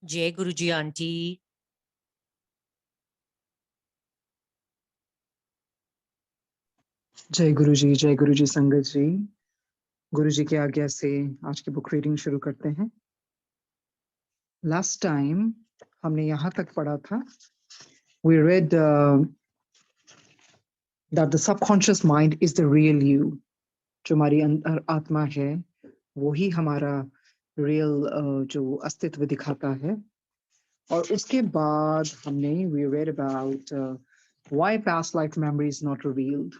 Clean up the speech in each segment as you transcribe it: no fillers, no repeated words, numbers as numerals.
जय गुरु जी आंटी। जय गुरु जी संगत जी। गुरु जी की आज्ञा से आज की बुक रीडिंग शुरू करते हैं। लास्ट टाइम हमने यहाँ तक पढ़ा था, we read that the subconscious mind is the real you। जो हमारी अंतर आत्मा है वो ही हमारा रियल जो अस्तित्व दिखाता है। और उसके बाद हमने we read about why past life memory is not revealed।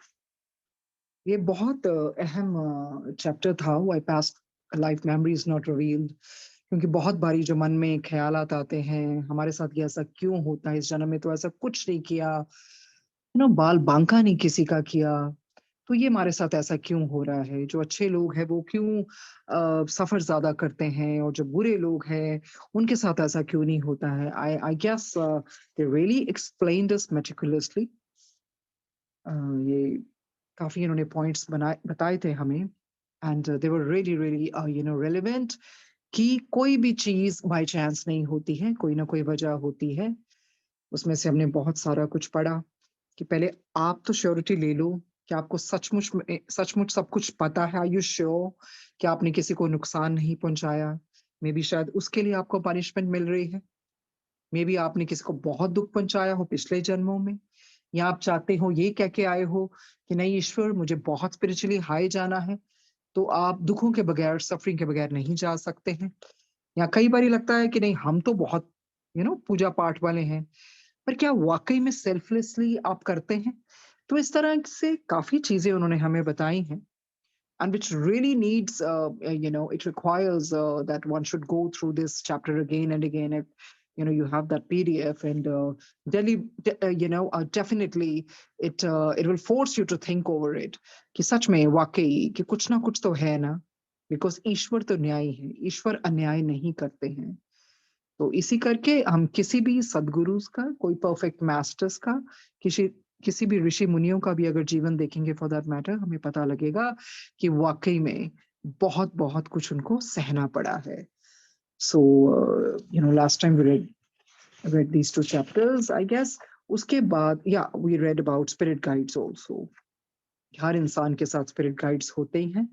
ये बहुत अहम चैप्टर था, why past life memory is not revealed। क्योंकि बहुत बारी जो मन में ख्यालात आते हैं, हमारे साथ ये ऐसा क्यों होता है, इस जन्म में तो ऐसा कुछ नहीं किया, बाल बांका नहीं किसी का किया, तो ये हमारे साथ ऐसा क्यों हो रहा है, जो अच्छे लोग हैं वो क्यों सफर ज्यादा करते हैं, और जो बुरे लोग हैं उनके साथ ऐसा क्यों नहीं होता है। I guess they really explained this meticulously. ये काफी इन्होंने पॉइंट्स बनाए बताए थे हमें, and they were really really relevant. कि कोई भी चीज बाय चांस नहीं होती है, कोई ना कोई वजह होती है। उसमें से हमने बहुत सारा कुछ पढ़ा कि पहले आप तो श्योरिटी ले लो कि आपको सचमुच सब कुछ पता है। आर यू श्योर कि आपने किसी को नुकसान नहीं पहुंचाया? मे बी शायद उसके लिए आपको पनिशमेंट मिल रही है। मे बी आपने किसी को बहुत दुख पहुंचाया हो पिछले जन्मों में, या आप चाहते हो ये कह के आए हो कि नहीं ईश्वर मुझे बहुत स्पिरिचुअली हाई जाना है, तो आप दुखों के बगैर, सफरिंग के बगैर नहीं जा सकते हैं। या कई बार लगता है कि नहीं हम तो बहुत पूजा पाठ वाले हैं, पर क्या वाकई में सेल्फलेसली आप करते हैं? तो इस तरह से काफी चीजें उन्होंने हमें बताई हैं, and which really needs it requires that one should go through this chapter again and again if you have that PDF, and definitely it will force you to think over it कि सच में वाकई कि कुछ ना कुछ तो है ना। बिकॉज ईश्वर तो न्यायी है, ईश्वर अन्याय नहीं करते हैं। तो इसी करके हम किसी भी सदगुरु का, कोई परफेक्ट मास्टर्स का, किसी किसी भी ऋषि मुनियों का भी अगर जीवन देखेंगे फॉर दैट मैटर, हमें पता लगेगा कि वाकई में बहुत बहुत कुछ उनको सहना पड़ा है। So last time we read these two chapters, I guess। उसके बाद या we read about spirit guides also। हर इंसान के साथ स्पिरिट गाइड्स होते ही हैं,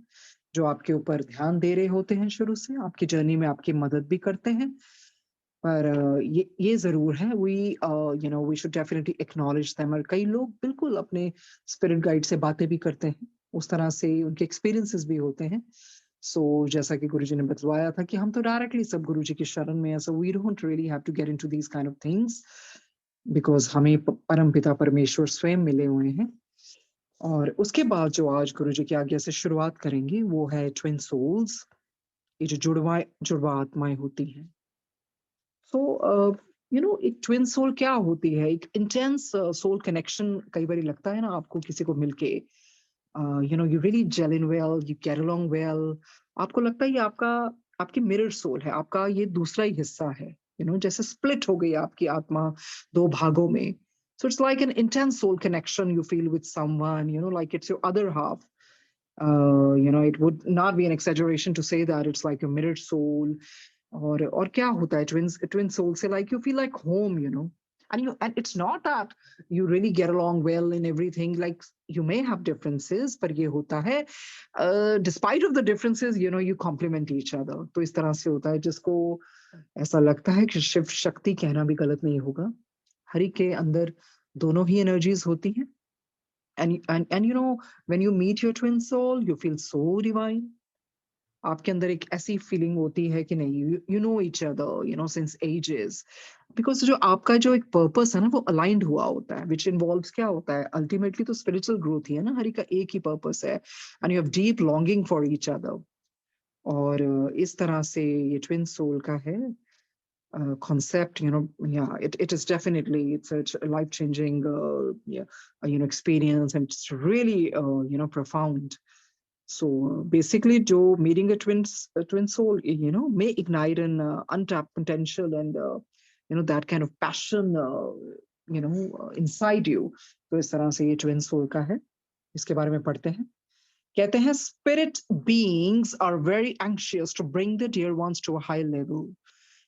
जो आपके ऊपर ध्यान दे रहे होते हैं, शुरू से आपकी जर्नी में आपकी मदद भी करते हैं। पर ये जरूर है, we should definitely acknowledge them. और कई लोग बिल्कुल अपने स्पिरिट गाइड से बातें भी करते हैं, उस तरह से उनके एक्सपीरियंसेस भी होते हैं। सो जैसा कि गुरुजी ने बतलाया था कि हम तो डायरेक्टली सब गुरुजी की शरण में है, so we don't really have to get into these kind of things, because हमें परम पिता परमेश्वर स्वयं मिले हुए हैं। और उसके बाद जो आज गुरुजी की आज्ञा से शुरुआत करेंगे वो है ट्विन सोल्स, ये जो जुड़वा आत्माएं होती हैं। सो एक ट्विन सोल क्या होती है? एक इंटेंस सोल कनेक्शन कई बार लगता है ना आपको किसी को मिलके, you really gel in well, you get along well. आपको लगता है ये आपका, आपकी मिरर सोल है, आपका ये दूसरा ही हिस्सा है। जैसे स्प्लिट हो गई आपकी आत्मा दो भागों में। So it's like an intense soul connection you feel with someone, like it's your other half. It would not be an exaggeration to say that it's like your mirrored soul। और क्या होता है ट्विन सोल से? Like you feel like home, and it's not that you really get along well in everything, like you may have differences, पर ये होता है despite of the differences, you complement each other। तो इस तरह से होता है, जिसको ऐसा लगता है कि शिव शक्ति कहना भी गलत नहीं होगा, हरि के अंदर दोनों ही एनर्जीज होती हैं। and when you meet your twin soul you feel so divine। आपके अंदर एक ऐसी फीलिंग होती है कि नहीं, you know each other, since ages. Because जो आपका जो एक पर्पस है ना वो अलाइंड हुआ होता है, विच इन्वॉल्व्स क्या होता है अल्टीमेटली, तो स्पिरिचुअल ग्रोथ ही है ना, हर का एक ही पर्पस है, and you have deep longing for each other. और इस तरह से ये ट्विन सोल का है concept, yeah, it is definitely, it's a life-changing yeah, experience, and it's really profound। So basically, Joe meeting a twin soul, may ignite an untapped potential, and that kind of passion, inside you। तो इस तरह से ये twin soul का है, इसके बारे में पढ़ते हैं। कहते हैं spirit beings are very anxious to bring the dear ones to a high level।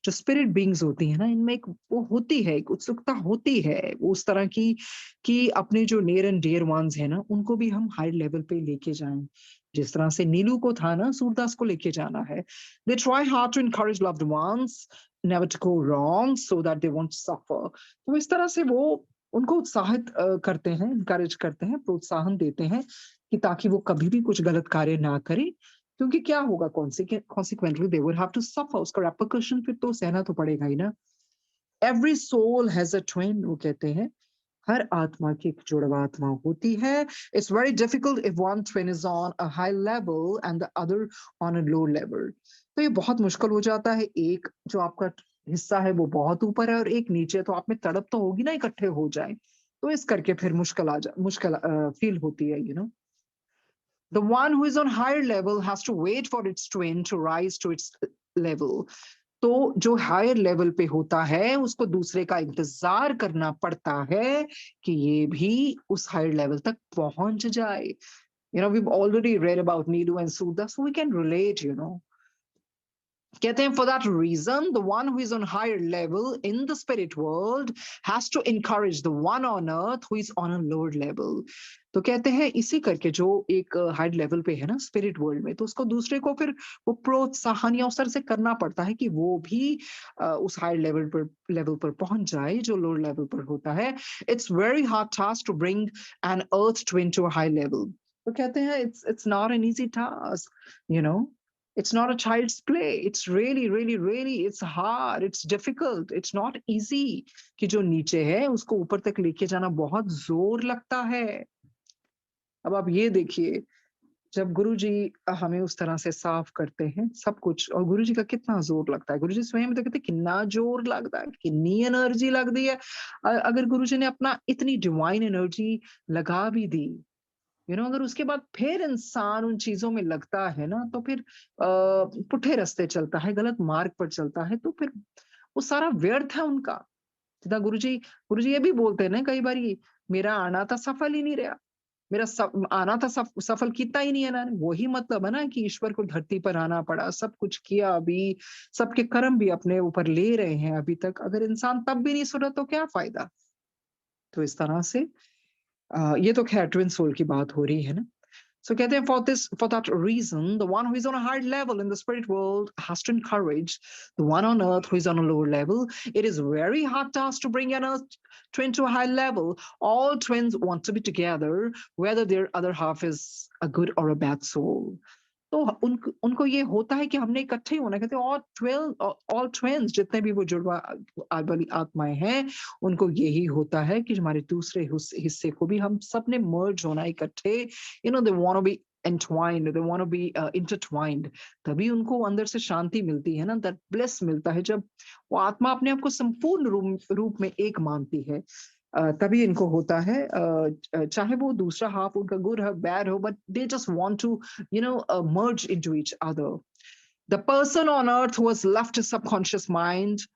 जो स्पिरिट बीइंग्स होती है ना, इनमें एक वो होती है, एक उत्सुकता होती है वो उस तरह की कि अपने जो नियर एंड डियर वंस है ना, उनको भी हम हाई लेवल पे लेके जाएं। जिस तरह से नीलू को था ना सूरदास को लेके जाना है। They try hard to encourage loved ones never to go wrong so that they won't suffer. तो इस तरह से वो उनको उत्साहित करते हैं, इनकरेज करते हैं, प्रोत्साहन देते हैं कि ताकि वो कभी भी कुछ गलत कार्य ना करें, क्योंकि क्या होगा consequently they will have to suffer, उसका रेपरकशन फिर तो सहना तो पड़ेगा ही ना। Every soul has a twin, वो कहते हैं हर आत्मा की एक जुड़वा आत्मा होती है। It's very difficult if one twin is on a high level and the other on a low level. तो ये बहुत मुश्किल हो जाता है, एक जो आपका हिस्सा है वो बहुत ऊपर है और एक नीचे, तो आप में तड़प तो होगी ना इकट्ठे हो जाए। तो इस करके फिर मुश्किल फील होती है, you know. The one who is on higher level has to wait for its twin to rise to its level. तो जो हायर लेवल पे होता है उसको दूसरे का इंतजार करना पड़ता है कि ये भी उस हायर लेवल तक पहुंच जाए। You know, we've already read about Nilu and Sudha, so we can relate, you know. कहते हैं for that reason the one who is on higher level in the spirit world has to encourage the one on earth who is on a lower level। तो कहते हैं इसी करके जो एक higher level पे है ना स्पिरिट वर्ल्ड में, तो उसको दूसरे को फिर वो प्रोत्साहन या उस तरह से करना पड़ता है कि वो भी उस हायर लेवल पर पहुंच जाए जो लोअर लेवल पर होता है। It's very hard task to bring an earth twin to a high level. तो कहते हैं it's not an easy task, you know. It's not a child's play. It's really, really, really, it's hard. It's difficult. It's not easy कि जो नीचे है उसको ऊपर तक लेके जाना बहुत जोर लगता है। अब आप ये देखिए, जब गुरुजी हमें उस तरह से साफ करते हैं सब कुछ, और गुरुजी का कितना जोर लगता है, गुरुजी स्वयं तो कहते हैं कितना जोर लगता है, कितनी एनर्जी लगती है। अगर गुरुजी ने अपना इतनी डिवाइन एनर्जी लगा भी दी, यू नो, अगर उसके बाद फिर इंसान उन चीजों में लगता है ना, तो फिर पुठे रास्ते चलता है, गलत मार्ग पर चलता है, तो फिर वो सारा व्यर्थ है उनका। सीधा गुरुजी ये भी बोलते हैं ना कई बार, मेरा आना था सफल ही नहीं रहा, मेरा आना था सफल कितना ही नहीं है ना। वही मतलब है ना कि ईश्वर को धरती पर आना पड़ा, सब कुछ किया, अभी सबके कर्म भी अपने ऊपर ले रहे हैं अभी तक, अगर इंसान तब भी नहीं सुना तो क्या फायदा। तो इस तरह से ये तो खैर ट्विन सोल की बात हो रही है ना। So कहते हैं for that reason, the one who is on a higher level in the spirit world has to encourage the one on earth who is on a lower level. It is very hard task to bring an earth twin to a high level. All twins want to be together, whether their other half is a good or a bad soul. तो उनको ये होता है कि हमने इकट्ठे ही होना। कहते हैं ऑल ट्विन्स जितने भी वो जुड़वा वाली आत्माएं हैं, उनको यही होता है कि हमारे दूसरे हिस्से को भी हम सब ने मर्ज होना इकट्ठे। You know, they want to be entwined, they want to be intertwined। तभी उनको अंदर से शांति मिलती है ना, that bliss मिलता है, जब वो आत्मा अपने आप को संपूर्ण रूप में एक मानती है। तभी इनको होता है, चाहे वो दूसरा हाफ उनका गुड हो बैड हो, but they just want to merge into each other। The person on earth who has left his subconscious mind,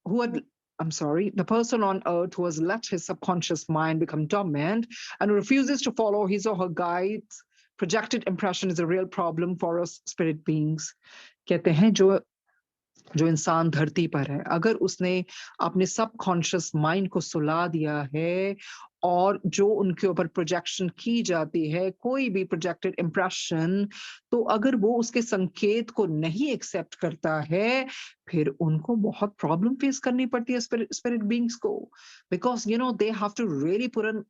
who had I'm sorry, the person on earth who has let his subconscious mind become dominant and refuses to follow his or her guides, projected impression is a real problem for us spirit beings। कहते हैं जो इंसान धरती पर है, अगर उसने अपने सबकॉन्शियस माइंड को सुला दिया है और जो उनके ऊपर प्रोजेक्शन की जाती है, कोई भी प्रोजेक्टेड इंप्रेशन, तो अगर वो उसके संकेत को नहीं एक्सेप्ट करता है, फिर उनको बहुत प्रॉब्लम फेस करनी पड़ती है स्पिरिट बीइंग्स को। Because you know they have to really put in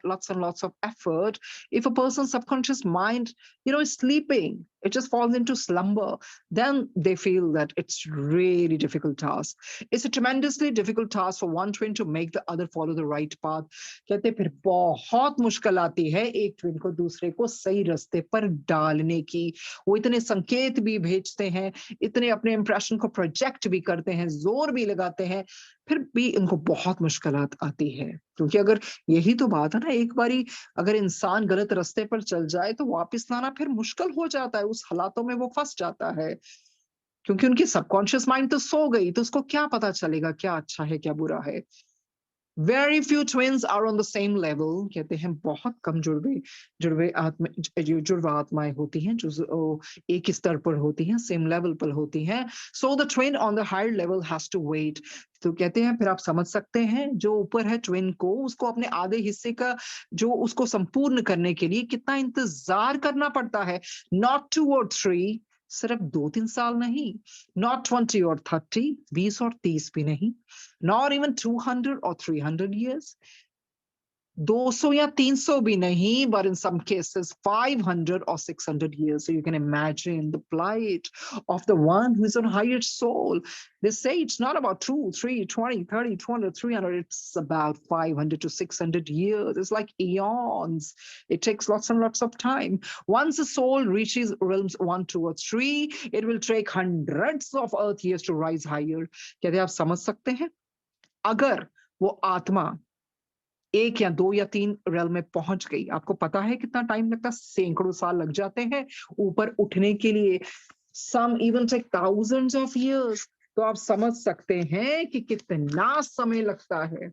lots and lots of effort। if a person's subconscious mind, you know, is sleeping, it just falls into slumber, then they feel that it's really difficult task। It's a tremendously difficult task for one twin to make the other follow the right path। कहते फिर बहुत मुश्किल आती है एक twin को दूसरे को सही रास्ते पर डालने की। वो इतने संकेत भी भेजते हैं, इतने अपने इंप्रेशन को प्रोजेक्ट भी करते हैं, जोर भी लगाते हैं, फिर भी इनको बहुत मुश्किलात आती है। क्योंकि अगर यही तो बात है ना, एक बारी अगर इंसान गलत रास्ते पर चल जाए तो वापस लाना फिर मुश्किल हो जाता है, उस हालातों में वो फंस जाता है। क्योंकि उनकी सबकॉन्शियस माइंड तो सो गई, तो उसको क्या पता चलेगा क्या अच्छा है क्या बुरा है। Very few twins are on the same level. कहते हैं बहुत कम जुड़वा आत्माएं होती हैं जो एक ही स्तर पर होती हैं, सेम लेवल पर होती हैं. So the twin on the higher level has to wait. तो कहते हैं फिर आप समझ सकते हैं जो ऊपर है ट्विन को, उसको अपने आधे हिस्से का जो उसको संपूर्ण करने के लिए कितना इंतजार करना पड़ता है. Not 2 or 3, सिर्फ 2-3 साल नहीं. Not 20 or 30, 20 और 30 भी नहीं. Not even 200 or 300 years. 200 या 300 भी नहीं, but in some cases 500 or 600 years. So you can imagine the plight of the one who is on higher soul. They say it's not about 2, 3, 20, 30, 200, 300. It's about 500 to 600 years. It's like eons. It takes lots and lots of time. Once the soul reaches realms 1, 2 or 3, it will take hundreds of earth years to rise higher. कहते आप समझ सकते हैं? अगर वो आत्मा 1 या 2 या 3 रेल में पहुंच गई, आपको पता है कितना टाइम लगता है? सैकड़ों साल लग जाते हैं ऊपर उठने के लिए. Some even take thousands of years. तो आप समझ सकते हैं कि कितना समय लगता है.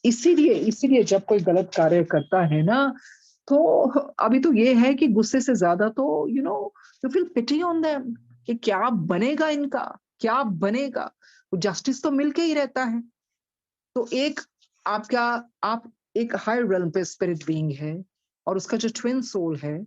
इसीलिए जब कोई गलत कार्य करता है ना, तो अभी तो ये है कि गुस्से से ज्यादा तो you feel pity on them कि क्या बनेगा इनका, क्या बनेगा. वो जस्टिस तो मिलके ही रहता है. तो आप एक हायर रेल्म पे स्पिरिट बीइंग है और उसका जो ट्विन सोल है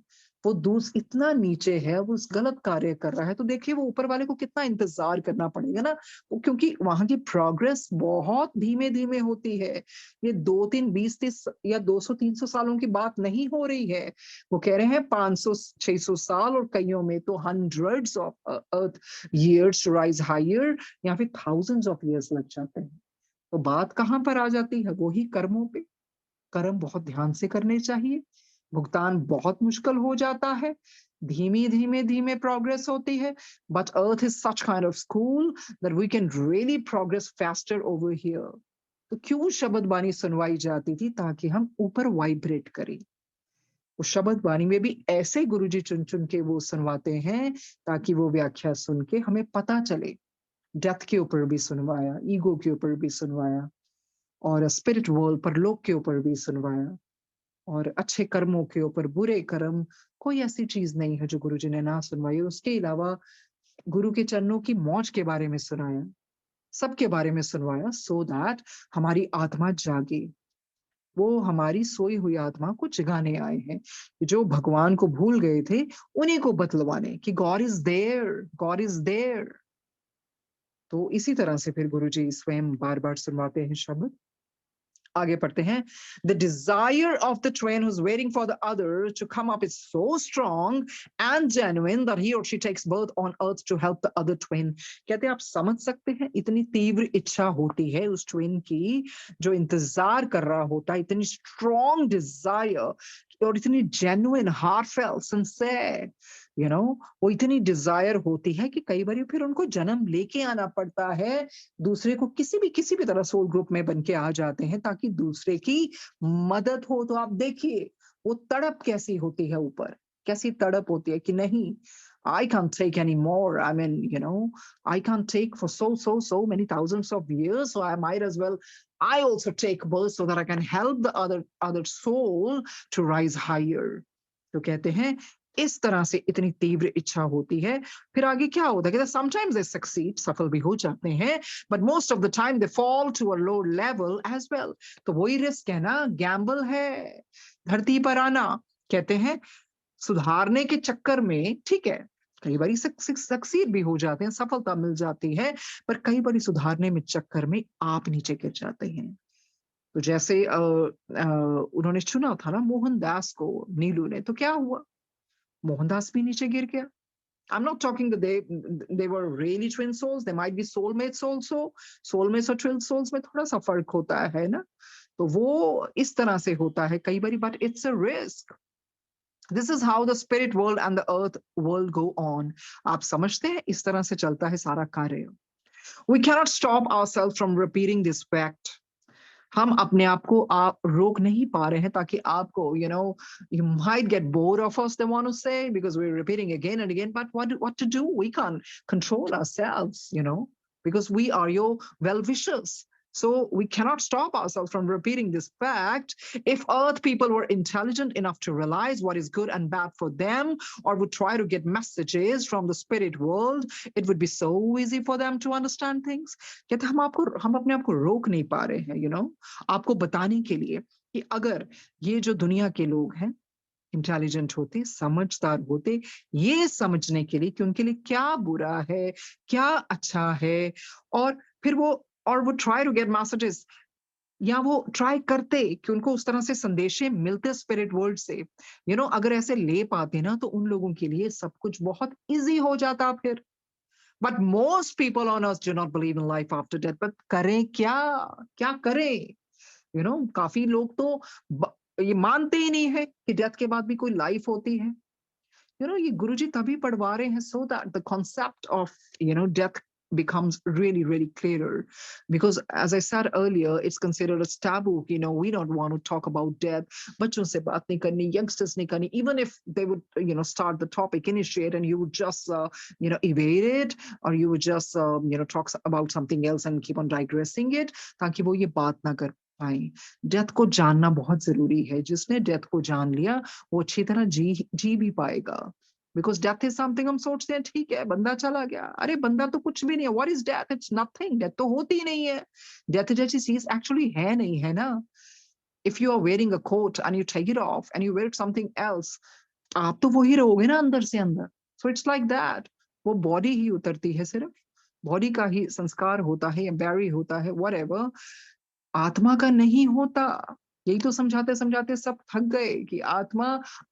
वो इतना नीचे है, वो उस गलत कार्य कर रहा है. तो देखिए वो ऊपर वाले को कितना इंतजार करना पड़ेगा ना, क्योंकि वहां की प्रोग्रेस बहुत धीमे धीमे होती है. ये 2-3-20-30 या 200-300 सालों की बात नहीं हो रही है. वो कह रहे हैं 500-600 साल और कईयों में तो hundreds of earth years to rise higher, या फिर थाउजेंड्स ऑफ ईयर्स लग जाते हैं. तो बात कहां पर आ जाती है? वो ही कर्मों पे. कर्म बहुत ध्यान से करने चाहिए. भुगतान बहुत मुश्किल हो जाता है. धीमे प्रोग्रेस होती है. But earth is such kind of school that we can really progress faster over here. तो क्यों शब्द बानी सुनवाई जाती थी? ताकि हम ऊपर वाइब्रेट करें. उस शब्द बानी में भी ऐसे गुरुजी चुन चुन के वो सुनवाते हैं ताकि वो व्याख्या सुन के हमें पता चले. डेथ के ऊपर भी सुनवाया, ईगो के ऊपर भी सुनवाया, और स्पिरिट वर्ल्ड परलोक के ऊपर भी सुनवाया, और अच्छे कर्मों के ऊपर, बुरे कर्म, कोई ऐसी चीज नहीं है जो गुरुजी ने ना सुनवाई. उसके अलावा गुरु के चरणों की मौज के बारे में सुनाया, सबके बारे में सुनवाया, सो दैट हमारी आत्मा जागे. वो हमारी सोई हुई आत्मा को जगाने आए हैं, जो भगवान को भूल गए थे उन्हीं को बतलवाने कि God is there, God is there. तो इसी तरह से फिर गुरुजी स्वयं बार बार सुनवाते हैं शब्द. आगे पढ़ते हैं. The desire of the twin who's waiting for the other to come up is so strong and genuine that he or she takes birth on earth to help the other twin. कहते हैं आप समझ सकते हैं इतनी तीव्र इच्छा होती है उस ट्विन की जो इंतजार कर रहा होता है, इतनी स्ट्रॉन्ग डिजायर और इतनी जेन्युइन हार्टफेल्ट सिंसियर वो इतनी डिजायर होती है कि कई बार फिर उनको जन्म लेके आना पड़ता है. दूसरे को किसी भी तरह सोल ग्रुप में बन के आ जाते हैं ताकि दूसरे की मदद हो. तो आप देखिए वो तड़प कैसी होती है ऊपर, कैसी तड़प होती है कि नहीं, I can't take any more. I mean, I can't take for so many thousands of years. So I might as well, I also take birth so that I can help the other soul to rise higher. तो कहते हैं इस तरह से इतनी तीव्र इच्छा होती है. फिर आगे क्या होता है? समटाइम्स दे सक्सीड, सफल भी हो जाते हैं, but most of the time they fall to a low level as well. तो वही रिस्क है ना, गैम्बल है धरती पर आना. कहते हैं सुधारने के चक्कर में ठीक है, कई बार सक्सीड भी हो जाते हैं, सफलता मिल जाती है, पर कई बार सुधारने में चक्कर में आप नीचे गिर जाते हैं. तो जैसे उन्होंने चुना था ना मोहनदास को नीलू ने, तो क्या हुआ? मोहनदास भी नीचे गिर गया. I'm not talking that they were really twin souls. They might be soulmates also. Soulmates और twin souls में थोड़ा सा फर्क होता है ना. तो वो इस तरह से होता है कई बारी, but it's a risk. This is how the spirit world and the earth world go on. आप समझते हैं इस तरह से चलता है सारा कार्य. We cannot stop ourselves from repeating this fact. हम अपने आप को रोक नहीं पा रहे हैं ताकि आपको you might get bored of us, they want to say, because we're repeating again and again. But what to do? We can't control ourselves, because we are your well wishers. So we cannot stop ourselves from repeating this fact. If Earth people were intelligent enough to realize what is good and bad for them, or would try to get messages from the spirit world, it would be so easy for them to understand things. कहते हम अपने आप को रोक नहीं पा रहे हैं, आपको बताने के लिए कि अगर ये जो दुनिया के लोग हैं इंटेलिजेंट होते, समझदार होते, ये समझने के लिए कि उनके लिए क्या बुरा है, क्या अच्छा है, और फिर वो ट्राई टू गेट मैसेजेस, या वो ट्राई करते कि उनको उस तरह से संदेशे मिलते स्पिरिट वर्ल्ड से, अगर ऐसे ले पाते ना तो उन लोगों के लिए सब कुछ बहुत इजी हो जाता फिर। But most people on earth do not believe in life after death. But करें क्या, क्या करें? काफी लोग तो ये मानते ही नहीं है कि डेथ के बाद भी कोई लाइफ होती है। ये गुरुजी तभी पढ़वा रहे हैं so that the concept of death becomes really really clearer, because as I said earlier, it's considered as taboo. We don't want to talk about death. बच्चों से बात नहीं करनी, youngsters नहीं करनी, even if they would start the topic, initiate, and you would just evade it, or you would just talk about something else and keep on digressing it, ताकि वो ये बात ना कर पाए। डेथ को जानना बहुत जरूरी है। जिसने डेथ को जान लिया वो अच्छी तरह जी भी पाएगा। बिकॉज डेथ इज समथिंग, हम सोचते हैं ठीक है बंदा चला गया, अरे बंदा तो कुछ भी नहीं है। What is death? It's nothing. Death तो होती ही नहीं है। डेथ जैसी चीज एक्चुअली है नहीं, है ना? If you are wearing a coat and you take it off and you wear something else, आप तो वही रहोगे ना अंदर से अंदर। So it's like that. वो बॉडी ही उतरती है, सिर्फ बॉडी का ही संस्कार होता है या बैरी होता है, व्हाटएवर। आत्मा का नहीं होता। यही तो समझाते समझाते सब थक गए कि आत्मा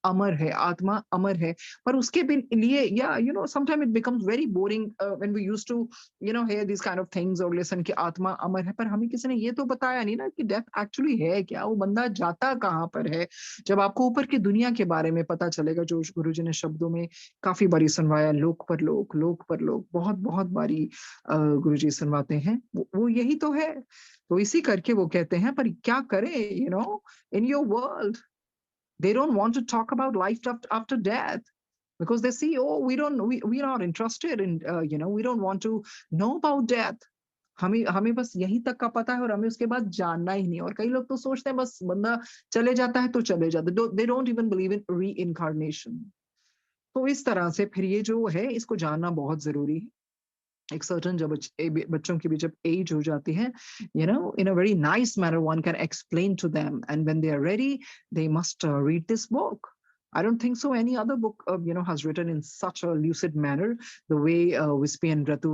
अमर है, आत्मा अमर है। पर उसके भी लिए या sometime it becomes very boring when we used to hear this kind of things और लिसन कि आत्मा अमर है। पर हमें किसी ने ये तो बताया नहीं ना कि डेथ एक्चुअली है क्या, वो बंदा जाता कहाँ पर है। जब आपको ऊपर की दुनिया के बारे में पता चलेगा, जो गुरुजी ने शब्दों में काफी बारी सुनवाया, लोक पर लोक, लोक पर लोक, बहुत बहुत बारी गुरुजी सुनवाते हैं, वो यही तो है। तो इसी करके वो कहते हैं, पर क्या करें, in your world they don't want to talk about life after death, because they see, oh, we are not interested in we don't want to know about death. हमें हमें बस यही तक का पता है और हमें उसके बाद जानना ही नहीं। और कई लोग तो सोचते हैं बस बंदा चले जाता है तो चले जाते, they don't even believe in reincarnation। तो इस तरह से फिर ये जो है इसको जानना बहुत जरूरी है। एक सर्टन जब बच्चों की भी जब एज हो जाती है, in a very nice manner one can explain to them, and when they are ready they must read this book. I don't think so any other book has written in such a lucid manner the way Wispy and Ratu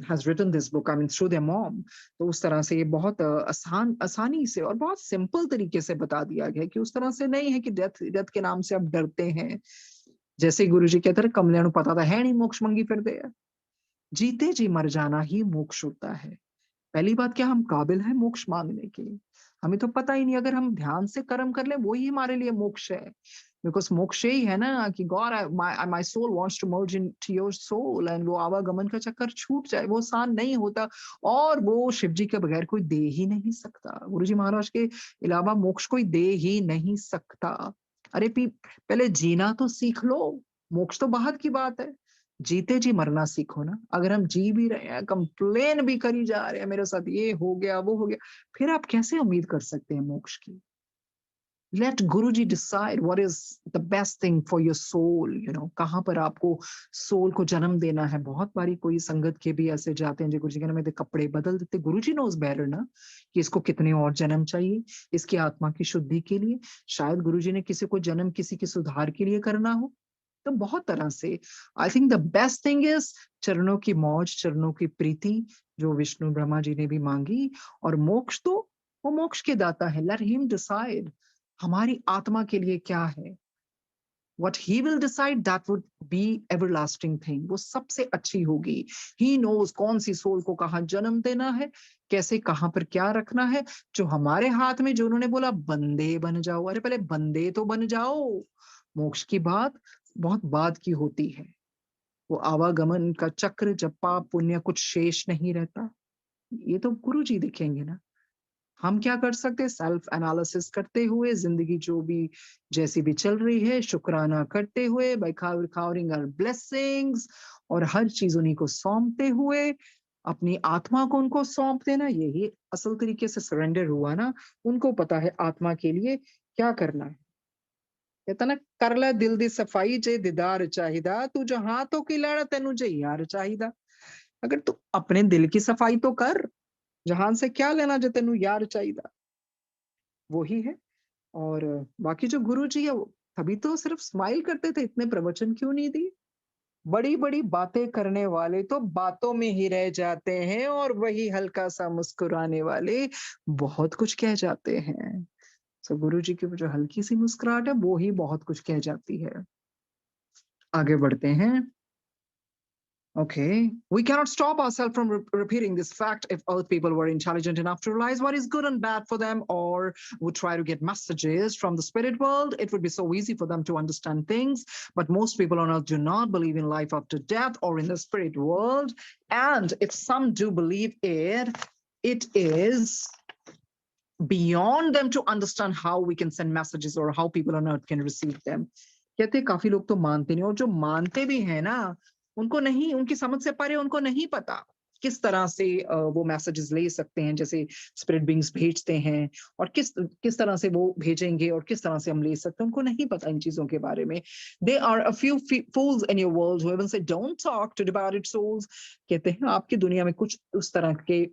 has written this book, I mean through their mom. तो उस तरह से ये बहुत आसानी से और बहुत सिंपल तरीके से बता दिया गया कि उस तरह से नहीं है कि डेथ के नाम से आप डरते हैं। जैसे गुरुजी कहते रहे, कमलियां ਨੂੰ पता था है नहीं मोक्ष मंगी फिरते हैं। जीते जी मर जाना ही मोक्ष होता है। पहली बात, क्या हम काबिल हैं मोक्ष मांगने के? हमें तो पता ही नहीं। अगर हम ध्यान से कर्म कर ले वही हमारे लिए मोक्ष है। बिकॉज मोक्ष यही है ना कि God my soul wants to merge into your soul, and वो आवागमन का चक्कर छूट जाए, वो आसान नहीं होता। और वो शिव जी के बगैर कोई दे ही नहीं सकता। गुरुजी महाराज के अलावा मोक्ष कोई दे ही नहीं सकता। अरे पहले जीना तो सीख लो, मोक्ष तो बात की बात है। जीते जी मरना सीखो ना। अगर हम जी भी रहे हैं, कंप्लेन भी करी जा रहे हैं, मेरे साथ ये हो गया वो हो गया, फिर आप कैसे उम्मीद कर सकते हैं मोक्ष की? Let Guruji decide what is the best thing for your soul. कहाँ पर आपको सोल को जन्म देना है। बहुत बारी कोई संगत के भी ऐसे जाते हैं जो गुरुजी के नाम में कपड़े बदल देते। गुरुजी नोज बेटर ना कि इसको कितने और जन्म चाहिए इसकी आत्मा की शुद्धि के लिए। शायद गुरुजी ने किसी को जन्म किसी के सुधार के लिए करना हो। तो बहुत तरह से I think the best thing is चरणों की मौज, चरणों की प्रीति, जो विष्णु ब्रह्मा जी ने भी मांगी। और मोक्ष तो वो मोक्ष के दाता है। लेट हिम डिसाइड हमारी आत्मा के लिए क्या है। What he will decide, that would be everlasting thing। वो सबसे अच्छी होगी। He knows कौन सी सोल को कहाँ जन्म देना है, कैसे कहाँ पर क्या रखना है। जो हमारे हाथ में, जो उन्होंने बोला बंदे बन जाओ, अरे पहले बंदे तो बन जाओ। मोक्ष की बात बहुत बाद की होती है। वो आवागमन का चक्र, जब पाप पुण्य कुछ शेष नहीं रहता, ये तो गुरु जी दिखेंगे ना। हम क्या कर सकते हैं? सेल्फ एनालिसिस करते हुए, जिंदगी जो भी जैसी भी चल रही है, शुक्राना करते हुए, बाय काउंटिंग आवर ब्लेसिंग्स, और हर चीज उन्हीं को सौंपते हुए अपनी आत्मा को उनको सौंप देना, यही असल तरीके से सरेंडर हुआ ना। उनको पता है आत्मा के लिए क्या करना है। कहता ना, कर ले दिल दी सफाई जे दीदार चाहिदा, तू जहां तो की लड़ तेनू जे यार चाहिदा। अगर तू अपने दिल की सफाई तो कर, जहान से क्या लेना जो तेनू यार चाहिदा। वो ही है। और बाकी जो गुरु जी है, वो तभी तो सिर्फ स्माइल करते थे, इतने प्रवचन क्यों नहीं दिए। बड़ी-बड़ी बातें करने वाले तो बातों में ही रह जाते हैं, और वही हल्का-सा मुस्कुराने वाले बहुत कुछ कह जाते हैं। सो गुरु जी की वो जो हल्की-सी मुस्कुराहट है, वो ही बहुत कुछ कह जाती है। आगे बढ़ते हैं। Okay. We cannot stop ourselves from repeating this fact. If Earth people were intelligent enough to realize what is good and bad for them, or would try to get messages from the spirit world, it would be so easy for them to understand things. But most people on Earth do not believe in life after death or in the spirit world. And if some do believe it, it is beyond them to understand how we can send messages or how people on Earth can receive them. कहते हैं काफी लोग तो मानते नहीं, और जो मानते भी हैं ना, उनको नहीं, उनकी समझ से परे उनको नहीं पता किस तरह से वो मैसेजेस ले सकते हैं, जैसे स्पिरिट बीइंग्स भेजते हैं, और किस किस तरह से वो भेजेंगे और किस तरह से हम ले सकते हैं, उनको नहीं पता इन चीजों के बारे में। They are a few fools in your world who even say don't talk to departed souls. कहते हैं आपकी दुनिया में कुछ उस तरह के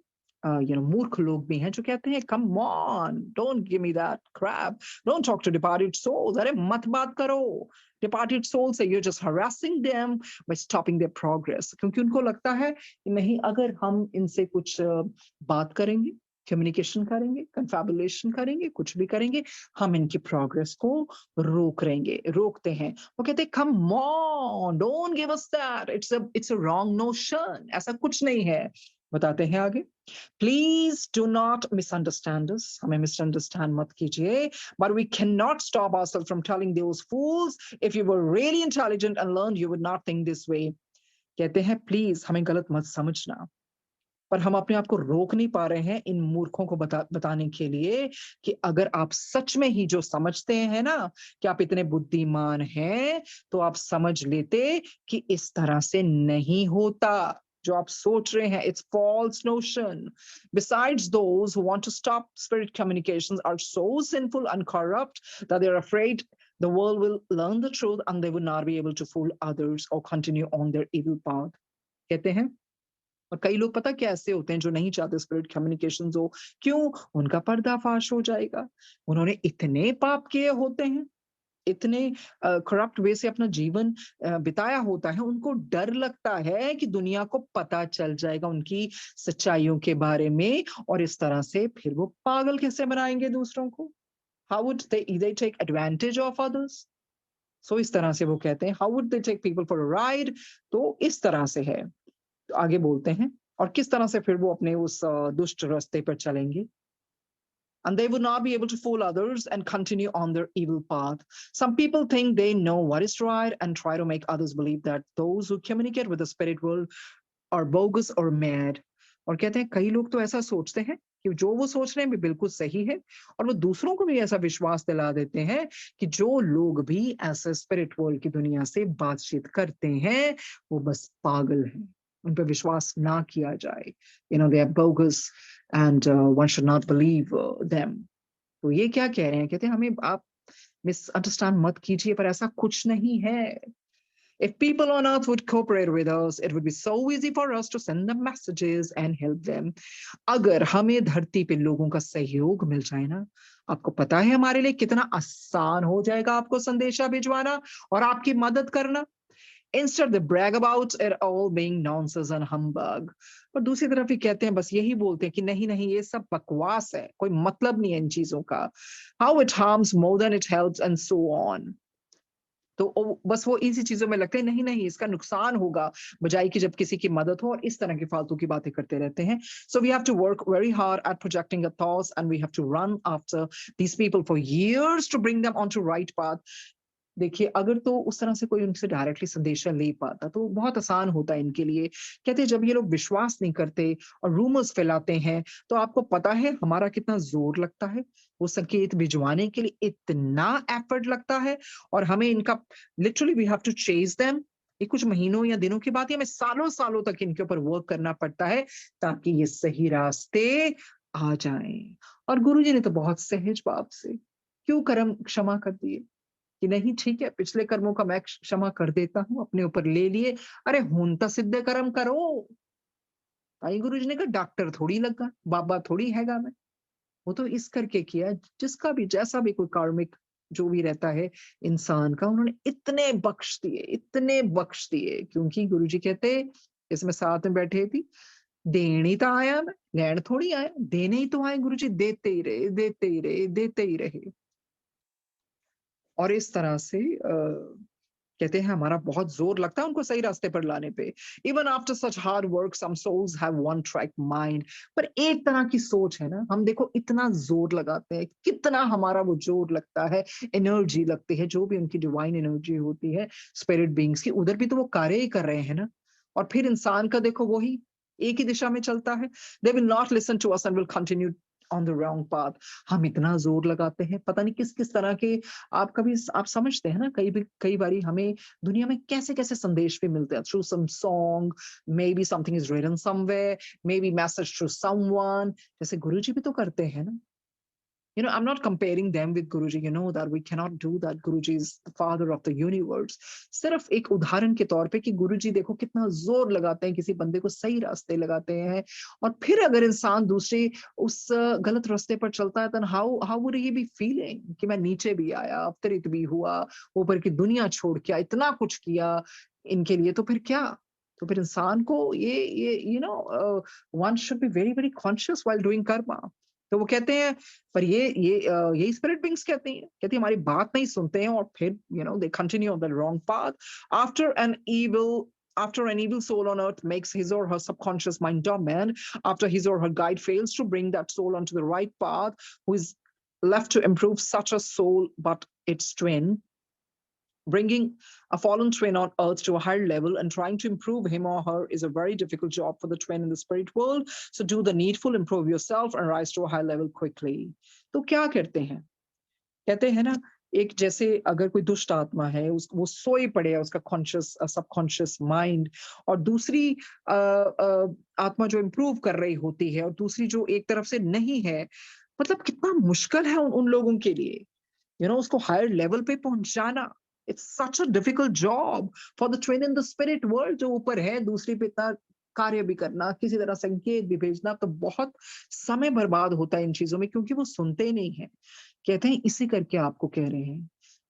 मूर्ख लोग भी हैं जो कहते हैं come on, don't give me that crap, don't talk to departed souls. अरे मत बात करो डिपार्टेड सोल से, you just harassing them by stopping their progress. क्योंकि उनको लगता है कि नहीं, अगर हम इनसे कुछ बात करेंगे, कम्युनिकेशन करेंगे, कन्फैबुलेशन करेंगे, कुछ भी करेंगे, हम इनकी प्रोग्रेस को रोकते हैं। वो कहते हैं come on, don't give us that, it's a wrong notion, ऐसा कुछ नहीं है। बताते हैं आगे। Please do not misunderstand us. हमें misunderstand मत कीजिए. But we cannot stop ourselves from telling those fools. If you were really intelligent and learned, you would not think this way. कहते हैं प्लीज हमें गलत मत समझना, पर हम अपने आप को रोक नहीं पा रहे हैं इन मूर्खों को बताने के लिए कि अगर आप सच में ही जो समझते हैं ना कि आप इतने बुद्धिमान हैं, तो आप समझ लेते कि इस तरह से नहीं होता जो आप सोच रहे हैं। It's false notion. Besides, those who want to stop spirit communications are so sinful and corrupt that they're afraid the world will learn the truth and they will not be able to fool others or continue on their evil path. कहते हैं, और कई लोग पता क्या ऐसे होते हैं जो नहीं चाहते स्पिरिट कम्युनिकेशन हो। क्यों? उनका पर्दाफाश हो जाएगा। उन्होंने इतने पाप किए होते हैं, इतने करप्ट वे से अपना जीवन बिताया होता है, उनको डर लगता है कि दुनिया को पता चल जाएगा उनकी सच्चाइयों के बारे में, और इस तरह से फिर वो पागल कैसे बनाएंगे दूसरों को। How would they take advantage of others. So इस तरह से वो कहते हैं how would they take people for a ride. तो इस तरह से है। तो आगे बोलते हैं, और किस तरह से फिर वो अपने उस दुष्ट रास्ते पर चलेंगे। And they would not be able to fool others and continue on their evil path. Some people think they know what is right and try to make others believe that those who communicate with the spirit world are bogus or mad. और कहते हैं कई लोग तो ऐसा सोचते हैं कि जो वो सोच रहे हैं भी बिल्कुल सही है, और वो दूसरों को भी ऐसा विश्वास दिला देते हैं कि जो लोग भी ऐसे स्पिरिट वर्ल्ड की दुनिया से बातचीत करते हैं वो बस पागल हैं, उन पर विश्वास ना किया जाए। they are bogus and one should not believe them. तो ये क्या कह रहे हैं? कहते हैं हमें आप मिसअंडरस्टैंड मत कीजिए, पर ऐसा कुछ नहीं है। If people on earth would cooperate with us, it would be so easy for us to send them messages and help them. अगर हमें धरती पे लोगों का सहयोग मिल जाए ना, आपको पता है हमारे लिए कितना आसान हो जाएगा आपको संदेशा भिजवाना और आपकी मदद करना। Instead they brag about it all being nonsense and humbug. और दूसरी तरफ ही कहते हैं, बस यही बोलते हैं कि नहीं नहीं ये सब बकवास है, कोई मतलब नहीं है इन चीजों का। How it harms more than it helps and so on. तो बस वो इसी चीजों में लगते हैं, नहीं नहीं इसका नुकसान होगा बजाय कि जब किसी की मदद हो, और इस तरह की फालतू की बातें करते रहते हैं। So we have to work very hard at projecting our thoughts and we have to run after these people for years to bring them onto right path. देखिए अगर तो उस तरह से कोई उनसे डायरेक्टली संदेशा ले पाता तो बहुत आसान होता है इनके लिए। कहते हैं जब ये लोग विश्वास नहीं करते और रूमर्स फैलाते हैं, तो आपको पता है हमारा कितना जोर लगता है वो संकेत भिजवाने के लिए, इतना एफर्ट लगता है, और हमें इनका literally we have to chase them ये कुछ महीनों या दिनों की बात है, हमें सालों सालों तक इनके ऊपर वर्क करना पड़ता है ताकि ये सही रास्ते आ जाएं। और गुरुजी ने तो बहुत सहज भाव से क्यों कर्म क्षमा कर दिए कि नहीं ठीक है, पिछले कर्मों का मैं क्षमा कर देता हूँ, अपने ऊपर ले लिए। अरे हुन सिद्ध कर्म करो। आई गुरुजी ने कहा डॉक्टर थोड़ी लगा, बाबा थोड़ी हैगा मैं। वो तो इस करके किया, जिसका भी जैसा भी कोई कार्मिक जो भी रहता है इंसान का, उन्होंने इतने बख्श दिए, क्योंकि गुरुजी कहते इसमें साथ में बैठे थी, देने ही तो आया मैं, लैंड थोड़ी आया, देने ही तो आए गुरुजी, देते ही रहे, देते ही रहे, देते ही रहे। और इस तरह से कहते हैं हमारा बहुत जोर लगता है उनको सही रास्ते पर लाने पे। Even after such hard work some souls have one track mind. पर एक तरह की सोच है ना, हम देखो इतना जोर लगाते हैं, कितना हमारा वो जोर लगता है, एनर्जी लगती है, जो भी उनकी डिवाइन एनर्जी होती है स्पिरिट बीइंग्स की, उधर भी तो वो कार्य ही कर रहे हैं ना। और फिर इंसान का देखो वही एक ही दिशा में चलता है। They will not listen to us and will continue on the wrong path. हम इतना जोर लगाते हैं, पता नहीं किस किस तरह के, आप कभी आप समझते हैं ना, कई बारी हमें दुनिया में कैसे कैसे संदेश भी मिलते हैं, through some song, maybe something is written somewhere, maybe message through someone, जैसे गुरुजी भी तो करते हैं ना। I'm not comparing them with Guruji. You know that we cannot do that. Guruji is the father of the universe. सिर्फ एक उदाहरण के तौर पे कि गुरुजी देखो कितना जोर लगाते हैं, किसी बंदे को सही रास्ते लगाते हैं, और फिर अगर इंसान दूसरे उस गलत रास्ते पर चलता है, then how would he be feeling कि मैं नीचे भी आया, अवतरित भी हुआ, ऊपर की दुनिया छोड़ के इतना कुछ किया इनके लिए, तो फिर क्या? तो फिर इंसान को ये one should be very very conscious while doing karma. तो वो कहते हैं, पर यही स्पिरिट बीइंग्स कहती हैं हमारी बात नहीं सुनते हैं, और फिर they continue on the wrong path. After an evil after an evil soul on earth makes his or her subconscious mind dormant, after his or her guide fails to bring that soul onto the right path, who is left to improve such a soul but its twin, bringing a fallen twin on earth to a higher level and trying to improve him or her is a very difficult job for the twin in the spirit world. So do the needful, improve yourself and rise to a high level quickly. तो क्या करते हैं? कहते हैं ना, एक जैसे अगर कोई दुष्ट आत्मा है, वो सोई पड़े है, उसका कॉन्शियस सबकॉन्शियस माइंड, और दूसरी आत्मा जो इम्प्रूव कर रही होती है, और दूसरी जो एक तरफ से नहीं है, मतलब कितना मुश्किल है उन लोगों के लिए उसको हायर लेवल पे पहुंचाना। It's such a difficult job for the train in the spirit world, जो ऊपर है, दूसरी पे इतना कार्य भी करना, किसी तरह संकेत भी भेजना, तो बहुत समय बर्बाद होता है इन चीजों में, क्योंकि वो सुनते ही नहीं है। कहते हैं इसी करके आपको कह रहे हैं,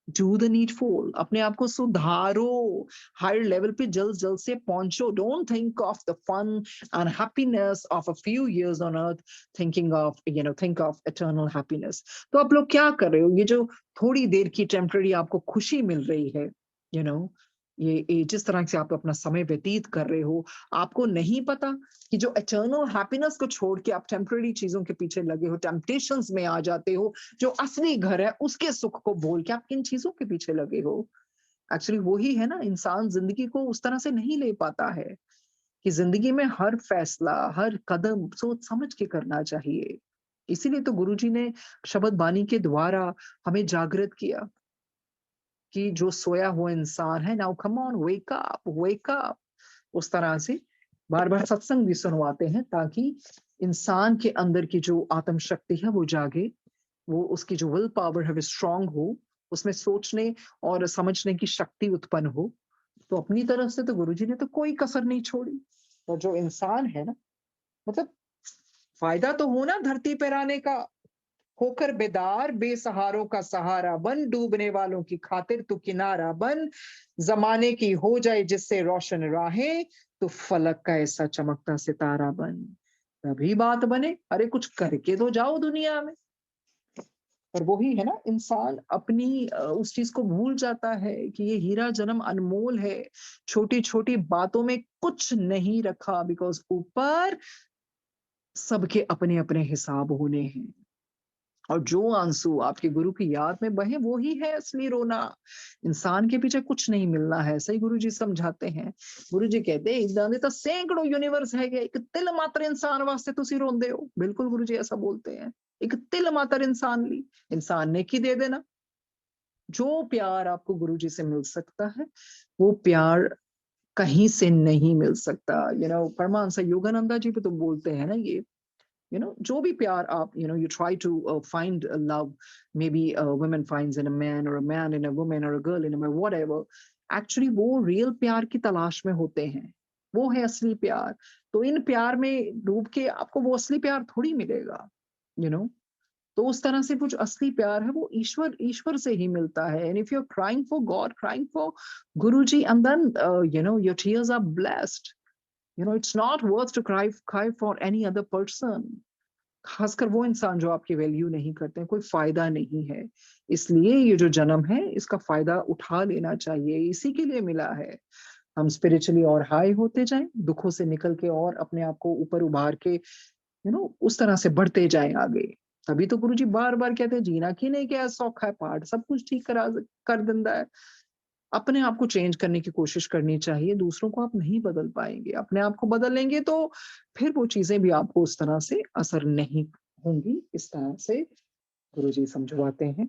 डू द नीडफुल, अपने आप को सुधारो, हायर लेवल पे जल्द जल्द से पहुंचो। Don't think of the fun and happiness of a few years on earth, think of eternal happiness. तो आप लोग क्या कर रहे हो? ये जो थोड़ी देर की टेम्पररी आपको खुशी मिल रही है, यू you नो know, ये जिस तरह से आप अपना समय व्यतीत कर रहे हो, आपको नहीं पता कि जो इटर्नल हैप्पीनेस को छोड़ के आप टेम्पररी चीजों के पीछे लगे हो, टेम्पटेशंस में आ जाते हो, जो असली घर है उसके सुख को भूल के आप किन चीजों के पीछे लगे हो। एक्चुअली वही है ना, इंसान जिंदगी को उस तरह से नहीं ले पाता है कि जिंदगी में हर फैसला, हर कदम सोच समझ के करना चाहिए। इसीलिए तो गुरुजी ने शब्द बानी के द्वारा हमें जागृत किया कि जो सोया हुआ इंसान है, now come on, wake up, wake up. उस तरह से बार बार सत्संग भी सुनवाते हैं, ताकि इंसान के अंदर की जो आत्म शक्ति है वो जागे, वो उसकी जो विल पावर है वो स्ट्रांग हो, उसमें सोचने और समझने की शक्ति उत्पन्न हो। तो अपनी तरफ से तो गुरुजी ने तो कोई कसर नहीं छोड़ी। और जो इंसान है ना, मतलब फायदा तो हो ना धरती पर आने का, होकर बेदार, बेसहारों का सहारा बन, डूबने वालों की खातिर तू किनारा बन, जमाने की हो जाए जिससे रोशन राहें, तो फलक का ऐसा चमकता सितारा बन। तभी बात बने, अरे कुछ करके तो जाओ दुनिया में। और वही है ना, इंसान अपनी उस चीज को भूल जाता है कि ये हीरा जन्म अनमोल है। छोटी छोटी बातों में कुछ नहीं रखा, बिकॉज ऊपर सबके अपने अपने हिसाब होने हैं। और जो आंसू आपके गुरु की याद में बहे, वो ही है असली रोना। इंसान के पीछे कुछ नहीं मिलना है, सही गुरु जी समझाते हैं। गुरु जी कहते हैं इदां दे तो सैकड़ों यूनिवर्स है, एक तिल मात्र इंसान वास्ते तुसी रोंदे हो। बिल्कुल गुरु जी ऐसा बोलते हैं, एक तिल मात्र इंसान ली, इंसान ने की दे देना। जो प्यार आपको गुरु जी से मिल सकता है, वो प्यार कहीं से नहीं मिल सकता। परमहंस योगानंदा जी भी तो बोलते हैं ना ये, जो भी प्यार आप, you try to find a love, maybe a woman finds in a man or a man in a woman or a girl in a man, whatever, actually वो रियल प्यार की तलाश में होते हैं, वो है असली प्यार। तो इन प्यार में डूब के आपको वो असली प्यार थोड़ी मिलेगा, यू नो तो उस तरह से वो जो असली प्यार है वो ईश्वर ईश्वर से ही मिलता है। And if you are crying for God, crying for Guruji, and then your tears are blessed. It's not worth to cry for any other person, खासकर वो इंसान जो आपकी वैल्यू नहीं करते हैं, कोई फायदा नहीं है। इसलिए ये जो जन्म है इसका फायदा उठा लेना चाहिए, इसी के लिए मिला है। हम स्पिरिचुअली और हाई होते जाएं, दुखों से निकल के और अपने आप को ऊपर उभार के उस तरह से बढ़ते जाएं आगे। तभी तो गुरुजी बार बार कहते हैं, जीना की नहीं क्या सौखा है, पाठ सब कुछ ठीक कर दिंदा है। अपने आप को चेंज करने की कोशिश करनी चाहिए, दूसरों को आप नहीं बदल पाएंगे। अपने आप को बदल लेंगे तो फिर वो चीजें भी आपको उस तरह से असर नहीं होंगी। इस तरह से गुरुजी समझवाते हैं।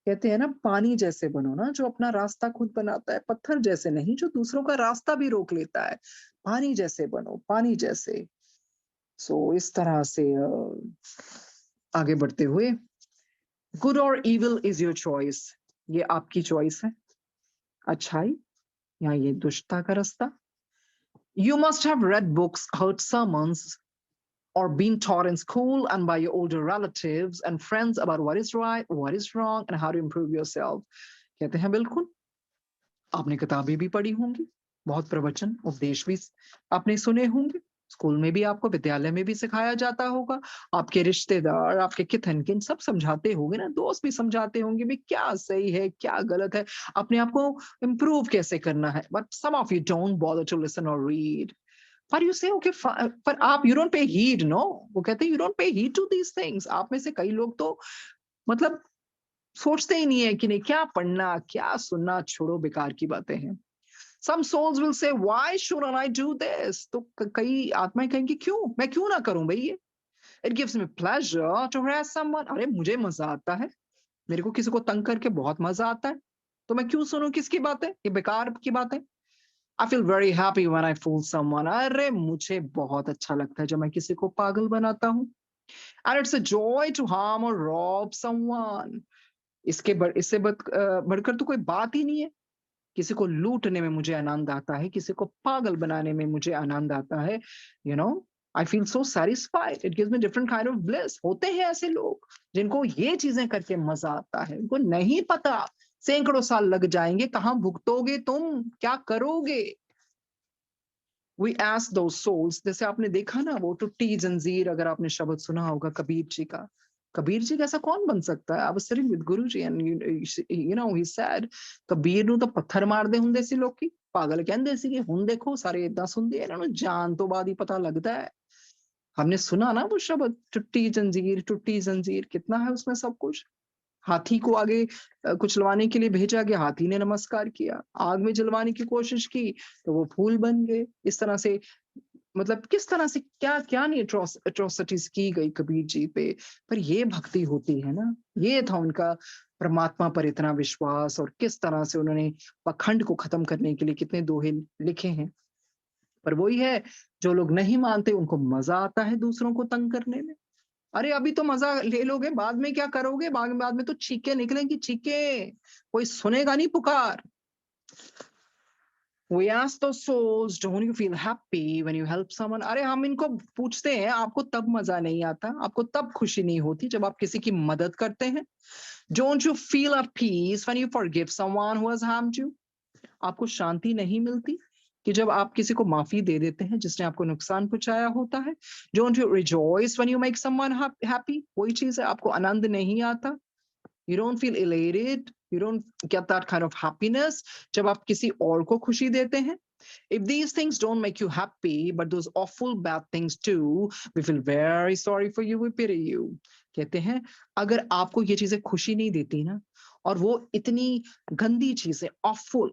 कहते हैं ना, पानी जैसे बनो ना, जो अपना रास्ता खुद बनाता है, पत्थर जैसे नहीं जो दूसरों का रास्ता भी रोक लेता है। पानी जैसे बनो, पानी जैसे। इस तरह से आगे बढ़ते हुए, गुड और इविल इज योर चॉइस, ये आपकी चॉइस है, अच्छाई या ये दुष्टता का रास्ता। You must have read books, heard sermons, or been taught in school and by your older relatives and friends about what is right, what is wrong, and how to improve yourself. कहते हैं बिल्कुल, आपने किताबें भी पढ़ी होंगी, बहुत प्रवचन उपदेश भी आपने सुने होंगे, स्कूल में भी आपको, विद्यालय में भी सिखाया जाता होगा, आपके रिश्तेदार, आपके किथन किन सब समझाते होंगे ना, दोस्त भी समझाते होंगे भी क्या सही है क्या गलत है, अपने आप को इम्प्रूव कैसे करना है। But some of you don't bother to listen और रीड। पर यू से ओके, पर आप you don't pay heed, no, वो कहते हैं you don't pay heed to these things. आप में से कई लोग तो मतलब सोचते ही नहीं है कि नहीं क्या पढ़ना क्या सुनना, छोड़ो बेकार की बातें हैं। Some souls will say, why shouldn't I do this? तो कई आत्माएं कहेंगी क्यों, मैं क्यों ना करूं भाई ये। It gives me pleasure to harass someone. अरे मुझे मजा आता है, मेरे को किसी को तंग करके बहुत मजा आता है, तो मैं क्यों सुनूं किसकी बातें, ये बेकार की बातें। I feel very happy when I fool someone. अरे मुझे बहुत अच्छा लगता है जब मैं किसी को पागल बनाता हूँ। And it's a joy to harm or rob someone. इससे बढ़कर तो कोई बात ही नहीं है। किसी को लूटने में मुझे आनंद आता है, किसी को पागल बनाने में मुझे आनंद आता है। I feel so satisfied, it gives me different kind of bliss. होते हैं ऐसे लोग जिनको ये चीजें करके मजा आता है, उनको नहीं पता सैकड़ों साल लग जाएंगे, कहाँ भुगतोगे तुम, क्या करोगे। वी आस्क दोज सोल्स, जैसे आपने देखा ना वो टूटी जंजीर, अगर आपने शब्द सुना होगा कबीर जी का, कबीर जी कैसा कौन बन सकता है। I was sitting with Guruji and he said, Kabir ਨੂੰ ਤਾਂ ਪੱਥਰ ਮਾਰਦੇ ਹੁੰਦੇ ਸੀ ਲੋਕੀ, ਪਾਗਲ ਕਹਿੰਦੇ ਸੀਗੇ, ਹੁਣ ਦੇਖੋ ਸਾਰੇ ਇਦਾਂ ਸੁਣਦੇ, ਇਹਨਾਂ ਨੂੰ ਜਾਣ ਤੋਂ ਬਾਅਦ ਹੀ पता लगता है। हमने सुना ना वो शब्द, टूटी जंजीर, कितना है उसमें सब कुछ। हाथी को आगे कुचलवाने के लिए भेजा गया, हाथी ने नमस्कार किया, आग में जलवाने की कोशिश की तो वो फूल बन गए। इस तरह से मतलब किस तरह से क्या क्या नहीं अट्रोसिटीज की गई कबीर जी पे। पर ये भक्ति होती है ना, ये था उनका परमात्मा पर इतना विश्वास, और किस तरह से उन्होंने पखंड को खत्म करने के लिए कितने दोहे लिखे हैं। पर वही है, जो लोग नहीं मानते उनको मजा आता है दूसरों को तंग करने में। अरे अभी तो मजा ले लोगे, बाद में क्या करोगे, बाद में तो चीखे निकलेंगी, चीखे, कोई सुनेगा नहीं पुकार। We ask those souls, don't you feel happy when you help someone? अरे हम इनको पूछते हैं, आपको तब मजा नहीं आता, आपको तब खुशी नहीं होती जब आप किसी की मदद करते हैं? Don't you feel at peace when you forgive someone who has harmed you? आपको शांति नहीं मिलती कि जब आप किसी को माफी दे देते हैं जिसने आपको नुकसान पहुंचाया होता है? Don't you rejoice when you make someone happy? वही चीज है, आपको आनंद नहीं आता? You don't feel elated, you don't get that kind of happiness जब आप किसी और को खुशी देते हैं? If these things don't make you happy, but those awful bad things do, we feel very sorry for you, we pity you. कहते हैं अगर आपको ये चीजें खुशी नहीं देती ना, और वो इतनी गंदी चीजें, awful,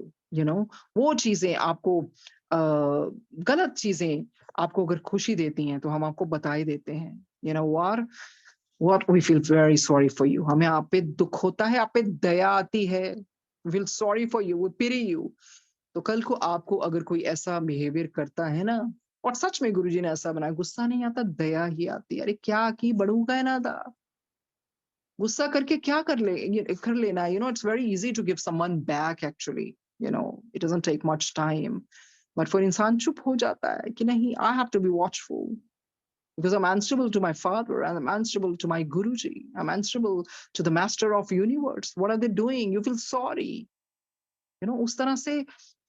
वो चीजें आपको गलत चीजें आपको अगर खुशी देती हैं, तो हम आपको बता ही देते हैं, what we feel very sorry for you. हमें आप पे दुख होता है, आप पे दया आती है, we feel sorry for you, we pity you. तो कल को आपको अगर कोई ऐसा बिहेवियर करता है ना, और सच में गुरुजी ने ऐसा बनाया, गुस्सा नहीं आता, दया ही आती है। अरे क्या की बड़ू का है ना था, गुस्सा करके क्या कर लेना, it's very easy to give someone back actually, it doesn't take much time. But for इंसान चुप हो जाता है कि नहीं, I have to be watchful because I'm answerable to my father and I'm answerable to my Guruji. I'm answerable to the master of universe. What are they doing? You feel sorry. उस तरह से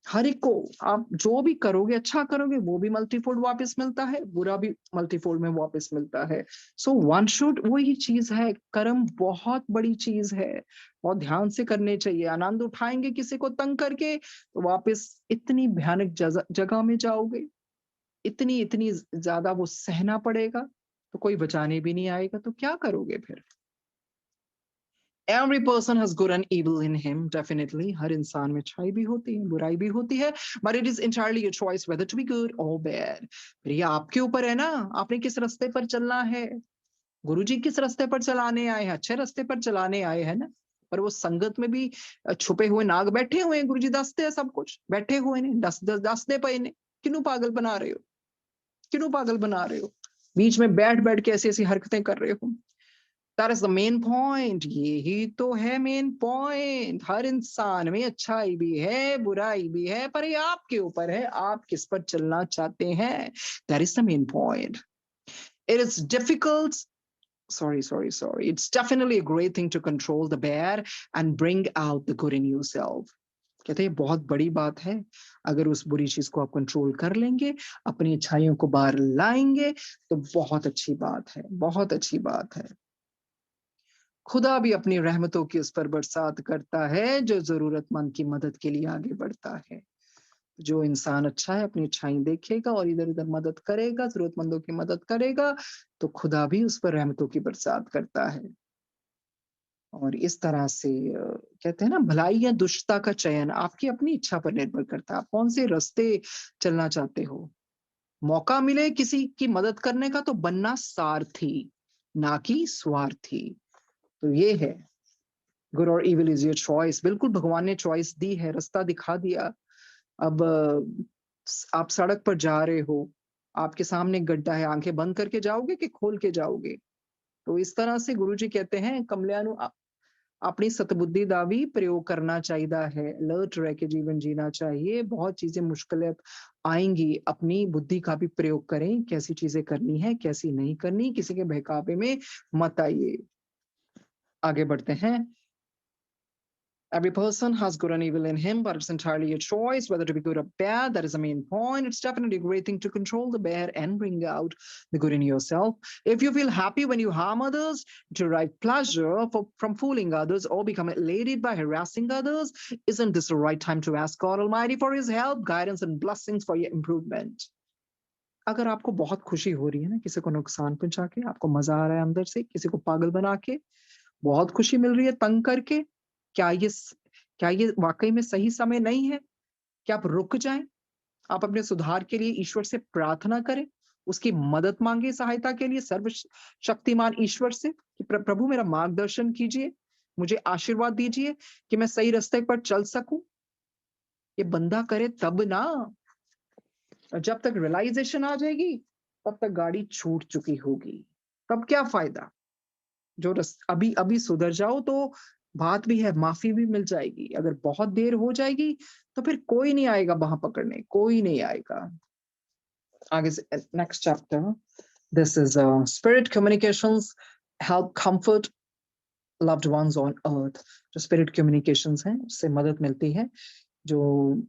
हर एक को आप जो भी करोगे, अच्छा करोगे, वो भी मल्टीफोल्ड वापस मिलता है, बुरा भी मल्टीफोल्ड में वापस मिलता है। सो वन शुड, वही चीज है, कर्म बहुत बड़ी चीज है, बहुत ध्यान से करने चाहिए। आनंद उठाएंगे किसी को तंग करके, तो वापस इतनी भयानक जगह में जाओगे, इतनी इतनी ज्यादा वो सहना पड़ेगा, तो कोई बचाने भी नहीं आएगा, तो क्या करोगे फिर? Every person has good and evil in him, definitely. हर इंसान में अच्छाई भी होती है, बुराई भी होती है, but it is entirely your choice whether to be good or bad. फिर ये आपके ऊपर है ना, आपने किस रास्ते पर चलना है। गुरुजी किस रास्ते पर चलाने आए हैं, अच्छे रास्ते पर चलाने आए हैं ना। पर वो संगत में भी छुपे हुए नाग बैठे हुए हैं, गुरुजी दसते हैं सब कुछ, बैठे हुए ने दसदे पे ने, किनू पागल बना रहे हो, क्यों पागल बना रहे हो, बीच में बैठ बैठ के ऐसी ऐसी हरकतें कर रहे हो। That is the main point, यही तो है मेन पॉइंट। हर इंसान में अच्छाई भी है, बुराई भी है, पर ये आपके ऊपर है, आप किस पर चलना चाहते हैं। That is the main point. It is difficult, sorry, it's definitely a great thing to control the bad and bring out the good in yourself. कहते हैं बहुत बड़ी बात है, अगर उस बुरी चीज को आप कंट्रोल कर लेंगे, अपनी अच्छाइयों को बाहर लाएंगे, तो बहुत अच्छी बात है, बहुत अच्छी बात है। खुदा भी अपनी रहमतों की उस पर बरसात करता है जो जरूरतमंद की मदद के लिए आगे बढ़ता है। जो इंसान अच्छा है, अपनी अच्छाई देखेगा और इधर उधर मदद करेगा, जरूरतमंदों की मदद करेगा, तो खुदा भी उस पर रहमतों की बरसात करता है। और इस तरह से कहते हैं ना, भलाई या दुष्टता का चयन आपकी अपनी इच्छा पर निर्भर करता है, आप कौन से रास्ते चलना चाहते हो। मौका मिले किसी की मदद करने का, तो बनना सारथी, ना कि स्वार्थी। तो ये है, गुड और इविल इज योर चॉइस। बिल्कुल भगवान ने चॉइस दी है, रास्ता दिखा दिया। अब आप सड़क पर जा रहे हो, आपके सामने गड्ढा है, आंखें बंद करके जाओगे कि खोल के जाओगे। तो इस तरह से गुरुजी कहते हैं, कमलियानु अपनी सतबुद्धि का भी प्रयोग करना चाहिए है, अलर्ट रह के जीवन जीना चाहिए। बहुत चीजें मुश्किलें आएंगी, अपनी बुद्धि का भी प्रयोग करें, कैसी चीजें करनी है, कैसी नहीं करनी, किसी के बहकावे में मत आइए। आगे बढ़ते हैं। Every person has good and evil in him, but it's entirely your choice whether to be good or bad. That is the main point. It's definitely a great thing to control the bad and bring out the good in yourself. If you feel happy when you harm others, derive pleasure from fooling others, or become elated by harassing others, isn't this the right time to ask God Almighty for His help, guidance, and blessings for your improvement? अगर आपको बहुत खुशी हो रही है ना, किसी को नुकसान पहुंचा के, आपको मजा आ रहा है अंदर से, किसी को पागल बना के, बहुत खुशी मिल रही है तंग करके, क्या ये क्या ये वाकई में सही समय नहीं है? क्या आप रुक जाएं? आप अपने सुधार के लिए ईश्वर से प्रार्थना करें, उसकी मदद मांगे सहायता के लिए सर्व शक्तिमान ईश्वर से कि प्रभु मेरा मार्गदर्शन कीजिए, मुझे आशीर्वाद दीजिए कि मैं सही रास्ते पर चल सकूं। ये बंदा करे तब ना, जब तक रियलाइजेशन आ जाएगी, तब तक गाड़ी छूट चुकी होगी। तब क्या फायदा? जो अभी अभी सुधर जाओ तो बात भी है, माफी भी मिल जाएगी। अगर बहुत देर हो जाएगी, तो फिर कोई नहीं आएगा वहां पकड़ने, कोई नहीं आएगा। आगे से next chapter, this is spirit communications help comfort loved ones on earth. जो स्पिरिट कम्युनिकेशंस हैं, उससे मदद मिलती है जो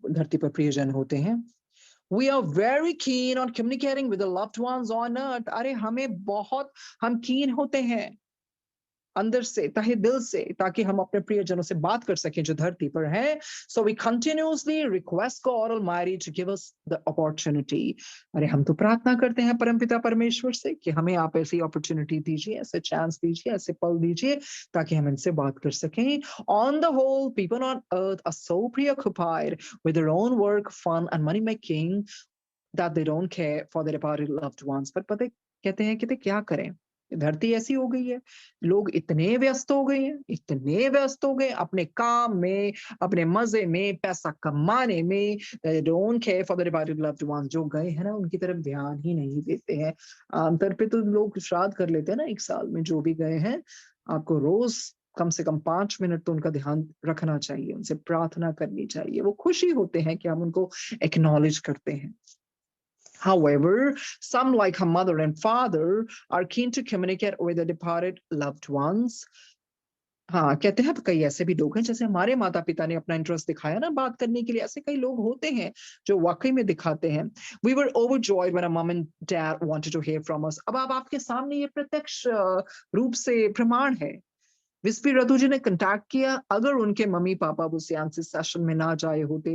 धरती पर प्रियजन होते हैं। We are very keen on communicating with the loved ones on earth. अरे हम कीन होते हैं अंदर से, तहे दिल से, ताकि हम अपने प्रियजनों से बात कर सकें जो धरती पर हैं। So we continuously request God Almighty to give us the opportunity. अरे हम तो प्रार्थना करते हैं परमपिता परमेश्वर से कि हमें आप ऐसी अपॉर्चुनिटी दीजिए, ऐसे चांस दीजिए, ऐसे पल दीजिए, ताकि हम इनसे बात कर सकें। On the whole, people on earth are so preoccupied with their own work, fun and money making that they don't care for their departed loved ones. पर पता कहते हैं कि क्या करें, धरती ऐसी हो गई है, लोग इतने व्यस्त हो गए हैं, इतने व्यस्त हो गए अपने काम में, अपने मजे में, पैसा कमाने में, don't care for the departed loved ones. जो गए हैं ना उनकी तरफ ध्यान ही नहीं देते हैं। आमतौर पे तो लोग श्राद्ध कर लेते हैं ना 1 साल में, जो भी गए हैं आपको रोज कम से कम 5 मिनट तो उनका ध्यान रखना चाहिए, उनसे प्रार्थना करनी चाहिए। वो खुशी होते हैं कि हम उनको एक्नॉलेज करते हैं। However, some, like her mother and father, are keen to communicate with the departed loved ones. हाँ, कहते हैं कई ऐसे भी लोग हैं, जैसे हमारे माता-पिता ने अपना इंटरेस्ट दिखाया ना बात करने के लिए, ऐसे कई लोग होते हैं जो वाक़ई में दिखाते हैं। We were overjoyed when our mom and dad wanted to hear from us. अब आपके सामने ये प्रत्यक्ष रूप से प्रमाण है। विस्पी रतु जी ने कॉन्टैक्ट किया, अगर उनके मम्मी-पापा वो सियान्सिस सेशन में ना जाए होते,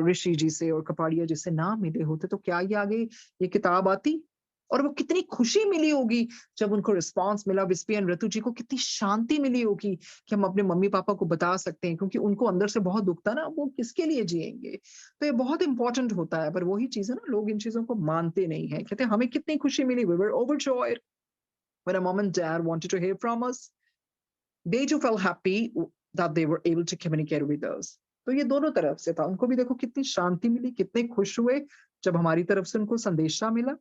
ऋषि जी से और कपाड़िया जी से ना मिले होते, तो क्या ये आगे ये किताब आती? और वो कितनी खुशी मिली होगी जब उनको रिस्पॉन्स मिला। विस्पी एंड रतु जी को कितनी शांति मिली होगी कि हम अपने मम्मी-पापा को बता सकते हैं, क्योंकि उनको अंदर से बहुत दुःख था ना, वो किसके लिए जिएँगे? तो ये बहुत इम्पोर्टेंट होता है, पर वही चीज़ है ना, लोग इन चीज़ों को मानते नहीं हैं। कहते हैं हमें कितनी खुशी मिली, we were overjoyed when our mom and dad wanted to hear from us. They too felt happy that they were able to communicate with us. तो ये दोनों तरफ से था। उनको भी देखो कितनी शांति मिली, कितने खुश हुए जब हमारी तरफ से उनको संदेशा मिला।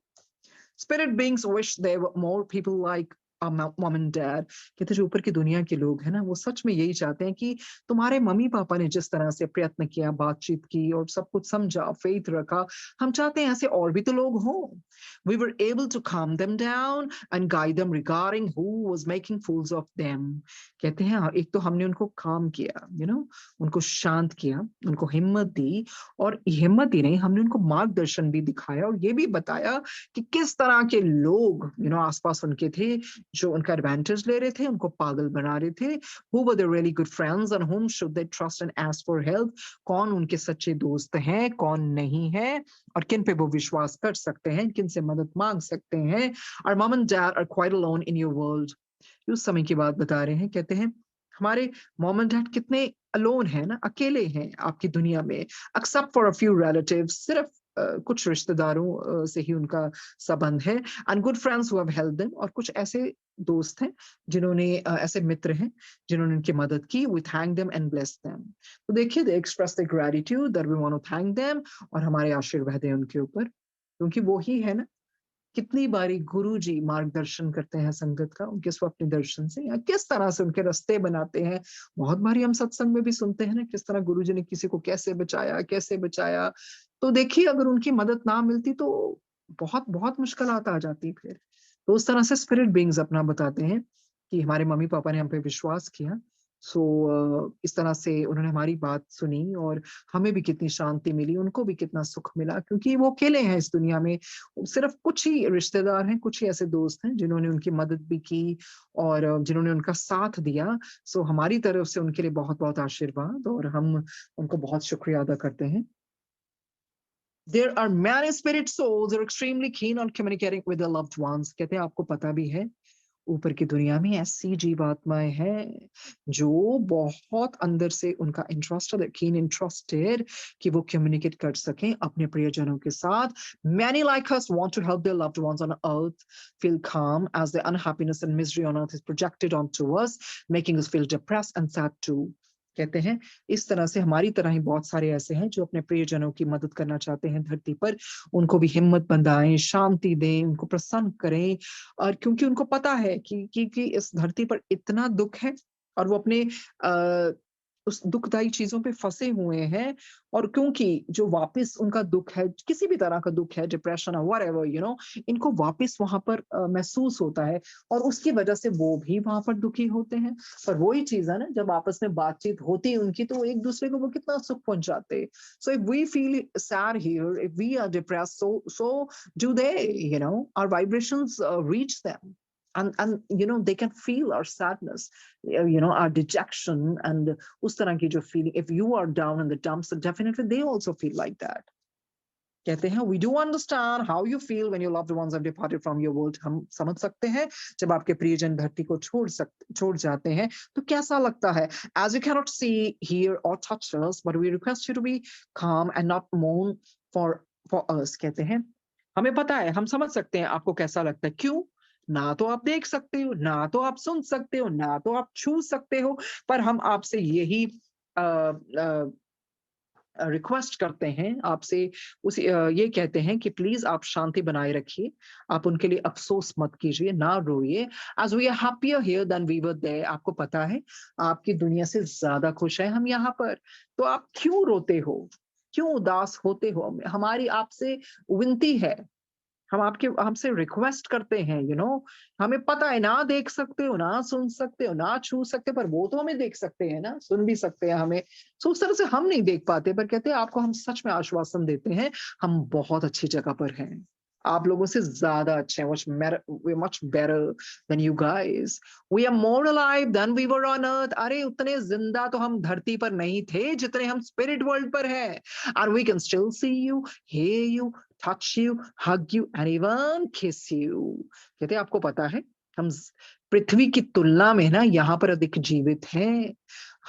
Spirit beings wish there were more people like our mom and dad। कहते जो ऊपर की दुनिया के लोग हैं ना, वो सच में यही चाहते हैं कि तुम्हारे मम्मी-पापा ने जिस तरह से प्रयत्न किया, बातचीत की और सब कुछ समझा, फेथ रखा, हम चाहते हैं ऐसे और भी तो लोग हों। We were able to calm them down and guide them regarding who was making fools of them। कहते हैं एक तो हमने उनको काम किया, उनको शांत किया, उनको हिम्मत दी, और हिम्मत ही नहीं, हमने उनको मार्गदर्शन भी दिखाया और ये भी बताया कि किस तरह के लोग आसपास उनके थे, जो उनका एडवांटेज ले रहे थे, उनको पागल बना रहे थे। Who were the really good friends and whom should they trust and ask for help? कौन उनके सच्चे दोस्त हैं, कौन नहीं है, और किन पे वो विश्वास कर सकते हैं, किन से मदद मांग सकते हैं। Our mom and dad are quite alone in your world। उस समय की बात बता रहे हैं, कहते हैं हमारे मॉम एंड डैड कितने अलोन है ना, अकेले हैं आपकी दुनिया में, except for a few relatives. सिर्फ कुछ रिश्तेदारों से ही उनका संबंध है, and good friends who have helped them, और कुछ ऐसे दोस्त हैं जिन्होंने ऐसे मित्र हैं जिन्होंने उनकी मदद की। We thank them and bless them. तो देखिए, they express the gratitude that we want to thank them, और हमारे आशीर्वाद है उनके ऊपर, क्योंकि वो ही है ना। कितनी बारी गुरुजी मार्गदर्शन करते हैं संगत का, उनके स्वप्न दर्शन से, या किस तरह से उनके रास्ते बनाते हैं। बहुत बारी हम सत्संग में भी सुनते हैं ना, किस तरह गुरुजी ने किसी को कैसे बचाया, कैसे बचाया। तो देखिए, अगर उनकी मदद ना मिलती तो बहुत बहुत मुश्किलात आ जाती फिर। तो उस तरह से स्पिरिट बीइंग्स अपना बताते हैं कि हमारे मम्मी पापा ने हम पे विश्वास किया। सो इस तरह से उन्होंने हमारी बात सुनी, और हमें भी कितनी शांति मिली, उनको भी कितना सुख मिला, क्योंकि वो अकेले हैं इस दुनिया में। सिर्फ कुछ ही रिश्तेदार हैं, कुछ ही ऐसे दोस्त हैं जिन्होंने उनकी मदद भी की और जिन्होंने उनका साथ दिया। सो हमारी तरफ से उनके लिए बहुत-बहुत आशीर्वाद, और हम उनको बहुत शुक्रिया अदा करते हैं। There are many spirit souls who are extremely keen on communicating with their loved ones। कहते हैं आपको पता भी है, ऊपर की दुनिया में ऐसी जीवात्माएं हैं जो बहुत अंदर से उनका इंटरेस्ट है, कीन इंटरेस्टेड कि वो कम्युनिकेट कर सकें अपने प्रियजनों के साथ। Many like us want to help their loved ones on earth feel calm as the unhappiness and misery on earth is projected onto us, making us feel depressed and sad too। कहते हैं इस तरह से हमारी तरह ही बहुत सारे ऐसे हैं जो अपने प्रियजनों की मदद करना चाहते हैं धरती पर, उनको भी हिम्मत बंधाएं, शांति दें, उनको प्रसन्न करें। और क्योंकि उनको पता है कि इस धरती पर इतना दुःख है, और वो अपने अ, उस दुखदाई चीज़ों पे फँसे हुए हैं, और क्योंकि जो वापस उनका दुःख है, किसी भी तरह का दुःख है, डिप्रेशन और व्हाटएवर इनको वापस वहाँ पर महसूस होता है, और उसकी वजह से वो भी वहाँ पर दुखी होते हैं। पर वही चीज़ है ना, जब आपस में बातचीत होती है उनकी, तो एक-दूसरे को वो कितना सुख पहुँचाते। So if we feel sad here, if we are depressed, so do they, our vibrations reach them. And they can feel our sadness, our dejection, and us tarah ki jo feeling. If you are down in the dumps, so definitely they also feel like that। कहते हैं we do understand how you feel when your loved ones have departed from your world। हम समझ सकते हैं जब आपके प्रियजन धरती को छोड़ जाते हैं तो कैसा लगता है। As you cannot see, hear or touch us, but we request you to be calm and not mourn for us। कहते हैं हमें पता है, हम समझ सकते हैं आपको कैसा लगता है। क्यों? ना तो आप देख सकते हो, ना तो आप सुन सकते हो, ना तो आप छू सकते हो, पर हम आपसे यही रिक्वेस्ट करते हैं आपसे, ये कहते हैं कि प्लीज आप शांति बनाए रखिए, आप उनके लिए अफसोस मत कीजिए, ना रोइए। As we are happier here than we were there, आपको पता है आपकी दुनिया से ज्यादा खुश है हम यहाँ पर, तो आप क्यों रोते हो, क्यों उदास होते हो? हमारी आपसे विनती है, हम आपके हमसे रिक्वेस्ट करते हैं, हमें पता है ना देख सकते हो, ना सुन सकते हो, ना छू सकते, पर वो तो हमें देख सकते हैं ना, सुन भी सकते हैं हमें। सो उस तरह से हम नहीं देख पाते, पर कहते हैं आपको हम सच में आश्वासन देते हैं, हम बहुत अच्छी जगह पर हैं। आप लोगों से ज्यादा अच्छे हैं, much better than you guys. We are more alive than we were on earth. अरे उतने जिंदा तो हम धरती पर नहीं थे जितने हम स्पिरिट वर्ल्ड पर हैं। And we can still see you, hear you, touch you, hug you, and even kiss you. कहते हैं आपको पता है हम पृथ्वी की तुलना में ना यहाँ पर अधिक जीवित हैं।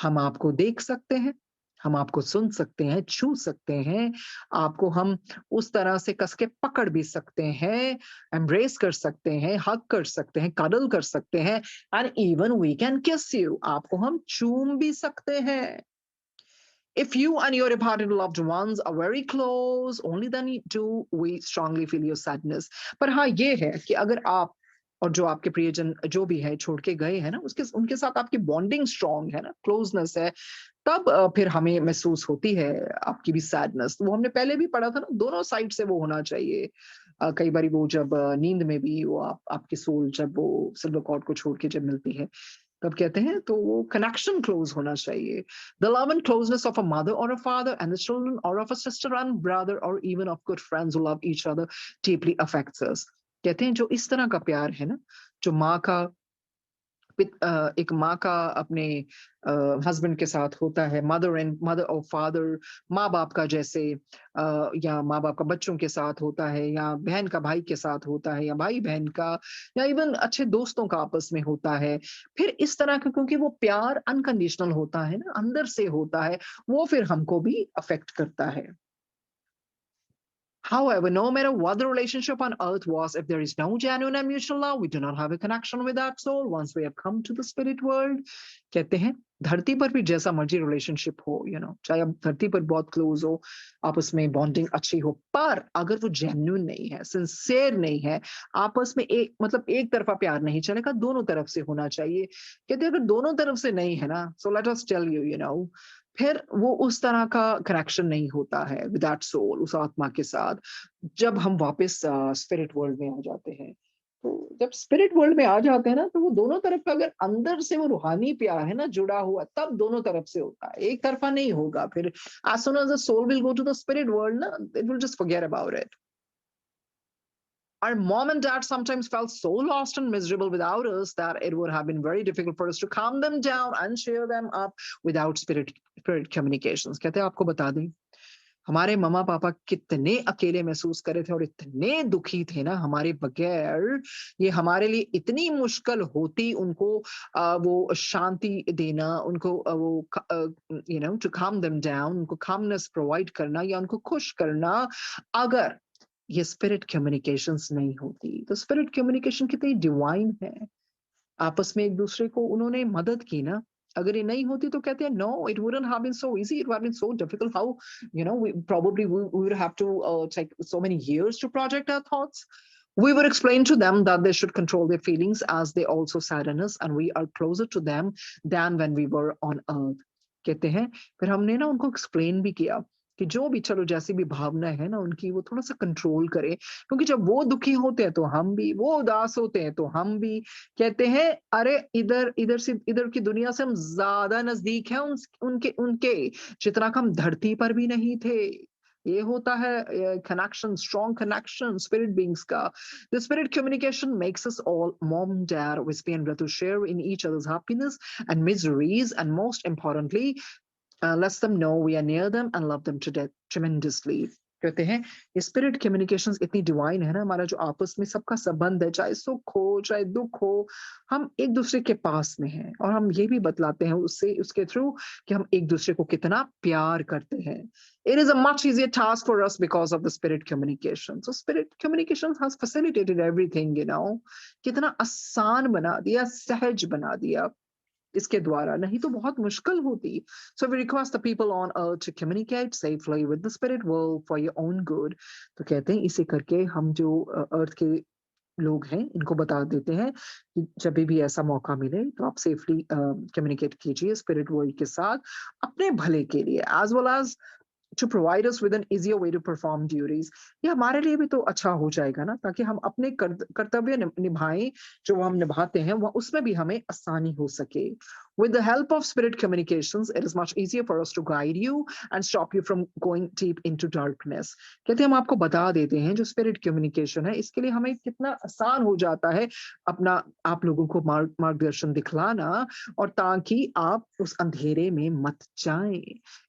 हम आपको देख सकते हैं, हम आपको सुन सकते हैं, छू सकते हैं, आपको हम उस तरह से कस के पकड़ भी सकते हैं, एम्ब्रेस कर सकते हैं, हग कर सकते हैं, कडल कर सकते हैं, and even we can kiss you, आपको हम चूम भी सकते हैं। If you and your departed loved ones are very close, only then do we strongly feel your sadness. पर हाँ ये है कि अगर आप और जो आपके प्रियजन जो भी है छोड़ के गए हैं ना, उसके उनके साथ आपकी बॉन्डिंग स्ट्रांग है ना, क्लोजनेस है, तब फिर हमें महसूस होती है आपकी भी सैडनेस। वो हमने पहले भी पढ़ा था ना, दोनों साइड से वो होना चाहिए। कई बार वो जब नींद में भी वो आपकी सोल जब वो सिल्वर कॉर्ड को छोड़ के जब मिलती है, तब कहते हैं तो वो कनेक्शन क्लोज होना चाहिए। The love and closeness of a mother or a father and the children or of a sister and brother or even of good friends who love each other deeply affects us. कहते हैं जो इस तरह का प्यार है ना, जो माँ का एक माँ का अपने हस्बैंड के साथ होता है, मदर और फादर माँ बाप का जैसे, या माँ बाप का बच्चों के साथ होता है, या बहन का भाई के साथ होता है, या भाई बहन का, या इवन अच्छे दोस्तों का आपस में होता है। फिर इस तरह का, क्योंकि वो प्यार अनकंडीशनल होता है ना, अंदर से होता है, वो फिर हमको भी अफेक्ट करता है। However, no matter what the relationship on earth was, if there is no genuine and mutual love, we do not have a connection with that soul once we have come to the spirit world. कहते हैं धरती पर भी जैसा मर्जी relationship हो, चाहे आप धरती पर बहुत क्लोज हो, आपस में बॉन्डिंग अच्छी हो, पर अगर वो जेन्युइन नहीं है, सिंसियर नहीं है, आपस में एक मतलब एक तरफा प्यार नहीं चलेगा, दोनों तरफ से होना चाहिए। कहते हैं अगर दोनों तरफ से नहीं है ना, so let us tell you, फिर वो उस तरह का कनेक्शन नहीं होता है विद दैट सोल, उस आत्मा के साथ। जब हम वापस स्पिरिट वर्ल्ड में आ जाते हैं, तो जब स्पिरिट वर्ल्ड में आ जाते हैं ना, तो वो दोनों तरफ का, अगर अंदर से वो रूहानी प्यार है ना जुड़ा हुआ, तब दोनों तरफ से होता है, एक तरफा नहीं होगा। फिर as soon as the soul will go to the spirit world ना, it will just forget about it. Our mom and dad sometimes felt so lost and miserable without us that it would have been very difficult for us to calm them down and cheer them up without spirit communications. कहते हैं आपको बता दें, हमारे मम्मा पापा कितने अकेले महसूस करे थे और इतने दुखी थे ना हमारे बगैर, ये हमारे लिए इतनी मुश्किल होती उनको वो शांति देना, उनको वो टू काम देम डाउन, उनको कामनेस प्रोवाइड करना या उनको खुश करना, अगर ये स्पिरिट कम्युनिकेशंस नहीं होती। तो स्पिरिट कम्युनिकेशन कितनी डिवाइन है, आपस में एक दूसरे को उन्होंने मदद की ना। अगर ये नहीं होती तो कहते हैं no, it wouldn't have been so easy, it would have been so difficult, how we probably we would have to take so many years to project our thoughts. We would explain to them that they should control their feelings as they also sadden us and we are closer to them than when we were on earth. कहते हैं फिर हमने ना उनको explain भी किया कि जो भी, चलो जैसी भी भावना है ना उनकी, वो थोड़ा सा कंट्रोल करे, क्योंकि जब वो दुखी होते हैं तो हम भी, वो उदास होते हैं तो हम भी। कहते हैं अरे इधर इधर से इधर की दुनिया से हम ज्यादा नजदीक हैं उनके उनके जितना हम धरती पर भी नहीं थे। ये होता है connection, strong connection spirit beings का। The spirit communication makes us all, mom dad Wispy and brother, share in each other's happiness and miseries and most importantly lets them know we are near them and love them to death tremendously. कहते हैं ये spirit communications इतनी divine है ना, हमारा जो आपस में सबका संबंध है, चाहे सुख हो चाहे दुख हो, हम एक दूसरे के पास में हैं और हम ये भी बतलाते हैं उससे उसके थ्रू कि हम एक दूसरे को कितना प्यार करते हैं। It is a much easier task for us because of the spirit communication. So spirit communication has facilitated everything, कितना आसान बना दिया, सहज बना दिया इसके द्वारा, नहीं तो बहुत मुश्किल होती। So we request the people on earth to communicate safely with the spirit world for your own good. तो कहते हैं इसे करके हम जो अर्थ के लोग हैं इनको बता देते हैं कि जब भी ऐसा मौका मिले तो आप सेफली कम्युनिकेट कीजिए स्पिरिट वर्ल्ड के साथ अपने भले के लिए, as well as to provide us with an easier way to perform duties. ये हमारे लिए भी तो अच्छा हो जाएगा ना, ताकि हम अपने कर्तव्य निभाएं जो हम निभाते हैं, वह उसमें भी हमें आसानी हो सके। With the help of spirit communications, it is much easier for us to guide you and stop you from going deep into darkness. कहते हैं हम आपको बता देते हैं जो स्पिरिट कम्युनिकेशन है, इसके लिए हमें कितना आसान हो जाता है अपना आप लोगों को मार्गदर्शन दिखलाना, और ताकि आप उस अंधेरे में मत जाएं।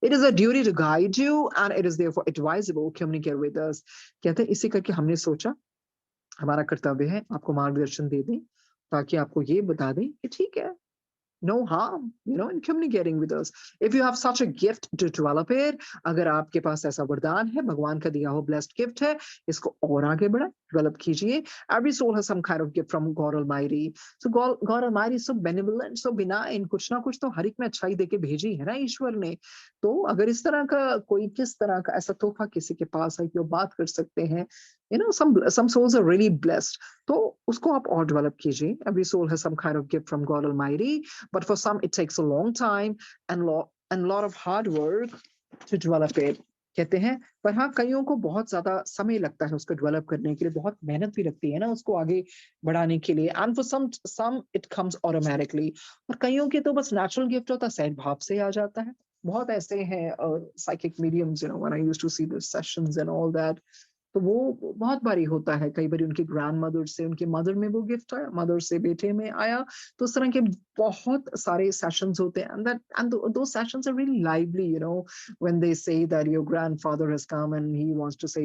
It is a duty to guide you and it is therefore advisable to communicate with us. कहते हैं इसी करके हमने सोचा हमारा कर्तव्य है आपको मार्गदर्शन दे दें, ताकि आपको ये बता दें कि ठीक है, no harm, in communicating with us. If you have such a gift to develop it, अगर आपके पास ऐसा वरदान है, भगवान का दिया हुआ blessed gift है, इसको और आगे बढ़ाएं, develop कीजिए। Every soul has some kind of gift from God Almighty. So God Almighty is so benevolent, so benign, कुछ ना कुछ तो हर एक में अच्छाई देके भेजी है ना ईश्वर ने। तो अगर इस तरह का कोई किस तरह का ऐसा तोहफा किसी के पास है कि वो बात कर सकते हैं, some souls are really blessed. तो उसको आप और डेवलप कीजिए। Every soul has some kind of gift from God Almighty, but for some it takes a long time and lot of hard work to develop it. कहते हैं पर हाँ, कईयों को बहुत ज्यादा समय लगता है उसको डेवलप करने के लिए, बहुत मेहनत भी लगती है ना उसको आगे बढ़ाने के लिए। And for some it comes automatically, और कईयों के तो बस नेचुरल गिफ्ट होता है, सहज भाव से आ जाता है। बहुत ऐसे हैं psychic mediums, when I used to see the sessions and all that, तो वो बहुत बारी होता है, कई बार उनकी ग्रैंड मदर से उनके मदर में वो गिफ्ट आया, मदर से बेटे में आया। तो उस तरह के बहुत सारे सेशंस होते हैं, and those sessions are really lively, when they say that your grandfather has come and he wants to say,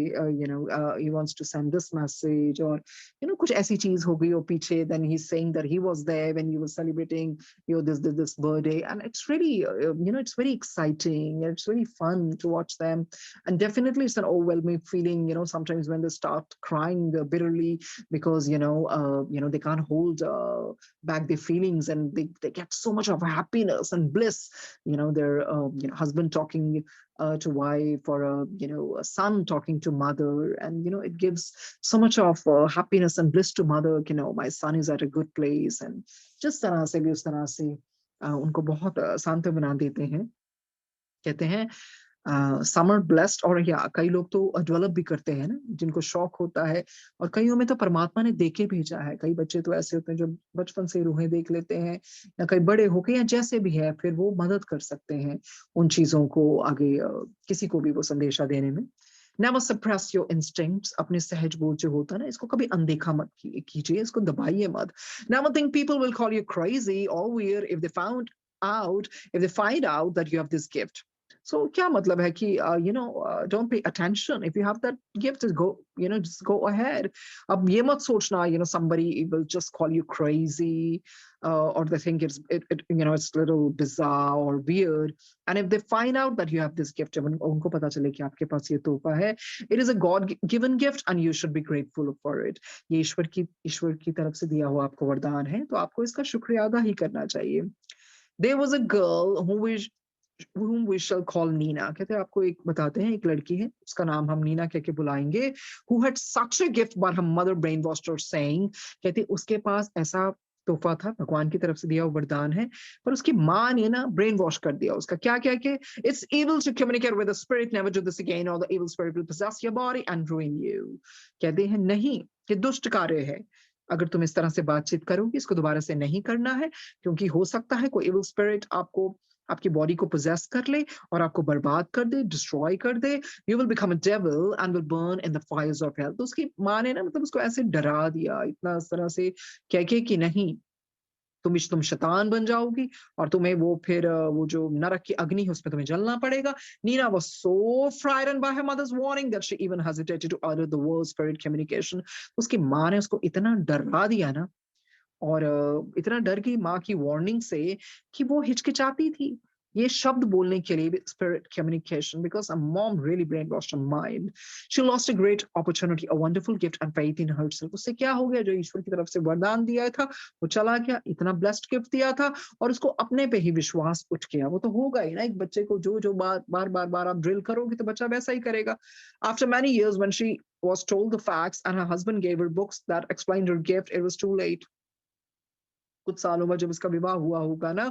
he wants to send this message, or कुछ ऐसी चीज हो गई हो पीछे, then he's saying that he was there when you were celebrating this birthday, and it's really it's very exciting, it's very fun to watch them. And definitely it's an overwhelming feeling, sometimes when they start crying bitterly because they can't hold back their feelings, and they get so much of happiness and bliss, their husband talking to wife, or a son talking to mother, and it gives so much of happiness and bliss to mother, my son is at a good place, and जिस तरह से भी उस तरह से उनको बहुत शांत बना देते हैं। कहते हैं सम आर ब्लेस्ड, और या कई लोग तो डेवलप भी करते हैं ना, जिनको शौक होता है, और कईयों में तो परमात्मा ने देके भेजा है। कई बच्चे तो ऐसे होते हैं जो बचपन से रूहें देख लेते हैं, या कई बड़े होके या जैसे भी है, फिर वो मदद कर सकते हैं उन चीजों को आगे किसी को भी वो संदेशा देने में। Never suppress your instincts. अपने सहज बोध जो होता है ना, इसको कभी अनदेखा मत कीजिए, इसको दबाइए मत। Never think people will call you crazy or weird if they find out that you have this gift. So क्या मतलब है कि don't pay attention if you have that gift, just go ahead. अब ये मत सोचना somebody will just call you crazy, or they think it's it's little bizarre or weird, and if they find out that you have this gift, जब उनको पता चले कि आपके पास ये तोहफा है, it is a God given gift and you should be grateful for it. ये ईश्वर की तरफ से दिया हुआ आपको वरदान है, तो आपको इसका शुक्रिया अदा ही करना चाहिए। There was a girl whom we shall call Nina. कहते हैं आपको एक बताते हैं, एक लड़की है, उसका नाम हम नीना कह के बुलाएंगे, who had such a gift but her mother brainwashed her saying, कहते उसके पास ऐसा तोहफा था, भगवान की तरफ से दिया हुआ वरदान है, पर उसकी माँ ने ना ब्रेन वॉश कर दिया उसका। क्या क्या के it's evil to communicate with a spirit, never do this again or the evil spirit will possess your body and ruin you. कहते हैं नहीं, ये दुष्ट कार्य है, अगर तुम इस तरह से बातचीत करोगी, इसको दोबारा से नहीं करना है, क्योंकि हो सकता है कोई evil spirit आपकी बॉडी को पोजेस कर ले और आपको बर्बाद कर दे, डिस्ट्रॉय कर दे। You will become a devil and will burn in the fires of hell. तो उसकी माँ ने ना मतलब उसको ऐसे डरा दिया इतना, इस तरह से कह के कि नहीं, तुम शैतान बन जाओगी और तुम्हें वो फिर वो जो नरक की अग्नि है उसमें तुम्हें जलना पड़ेगा। Nina was so frightened by her mother's warning that she even hesitated to utter the word spirit communication. उसकी माँ ने उसको इतना डरा दिया ना, और इतना डर गई माँ की वार्निंग से कि वो हिचकिचाती थी ये शब्द बोलने के लिए भी, spirit communication, because a mom really brainwashed her mind. She lost a great opportunity, a wonderful gift and faith in herself. उससे क्या हो गया, जो ईश्वर की तरफ से वरदान दिया था वो चला गया, इतना ब्लेस्ड गिफ्ट दिया था और उसको अपने पे ही विश्वास उठ गया। वो तो होगा ही ना, एक बच्चे को जो जो बार आप ड्रिल करोगे तो बच्चा वैसा ही करेगा। After many years when she was told the facts and her husband gave her books that explained her gift, it was too late. कुछ सालों बाद जब उसका विवाह हुआ होगा ना,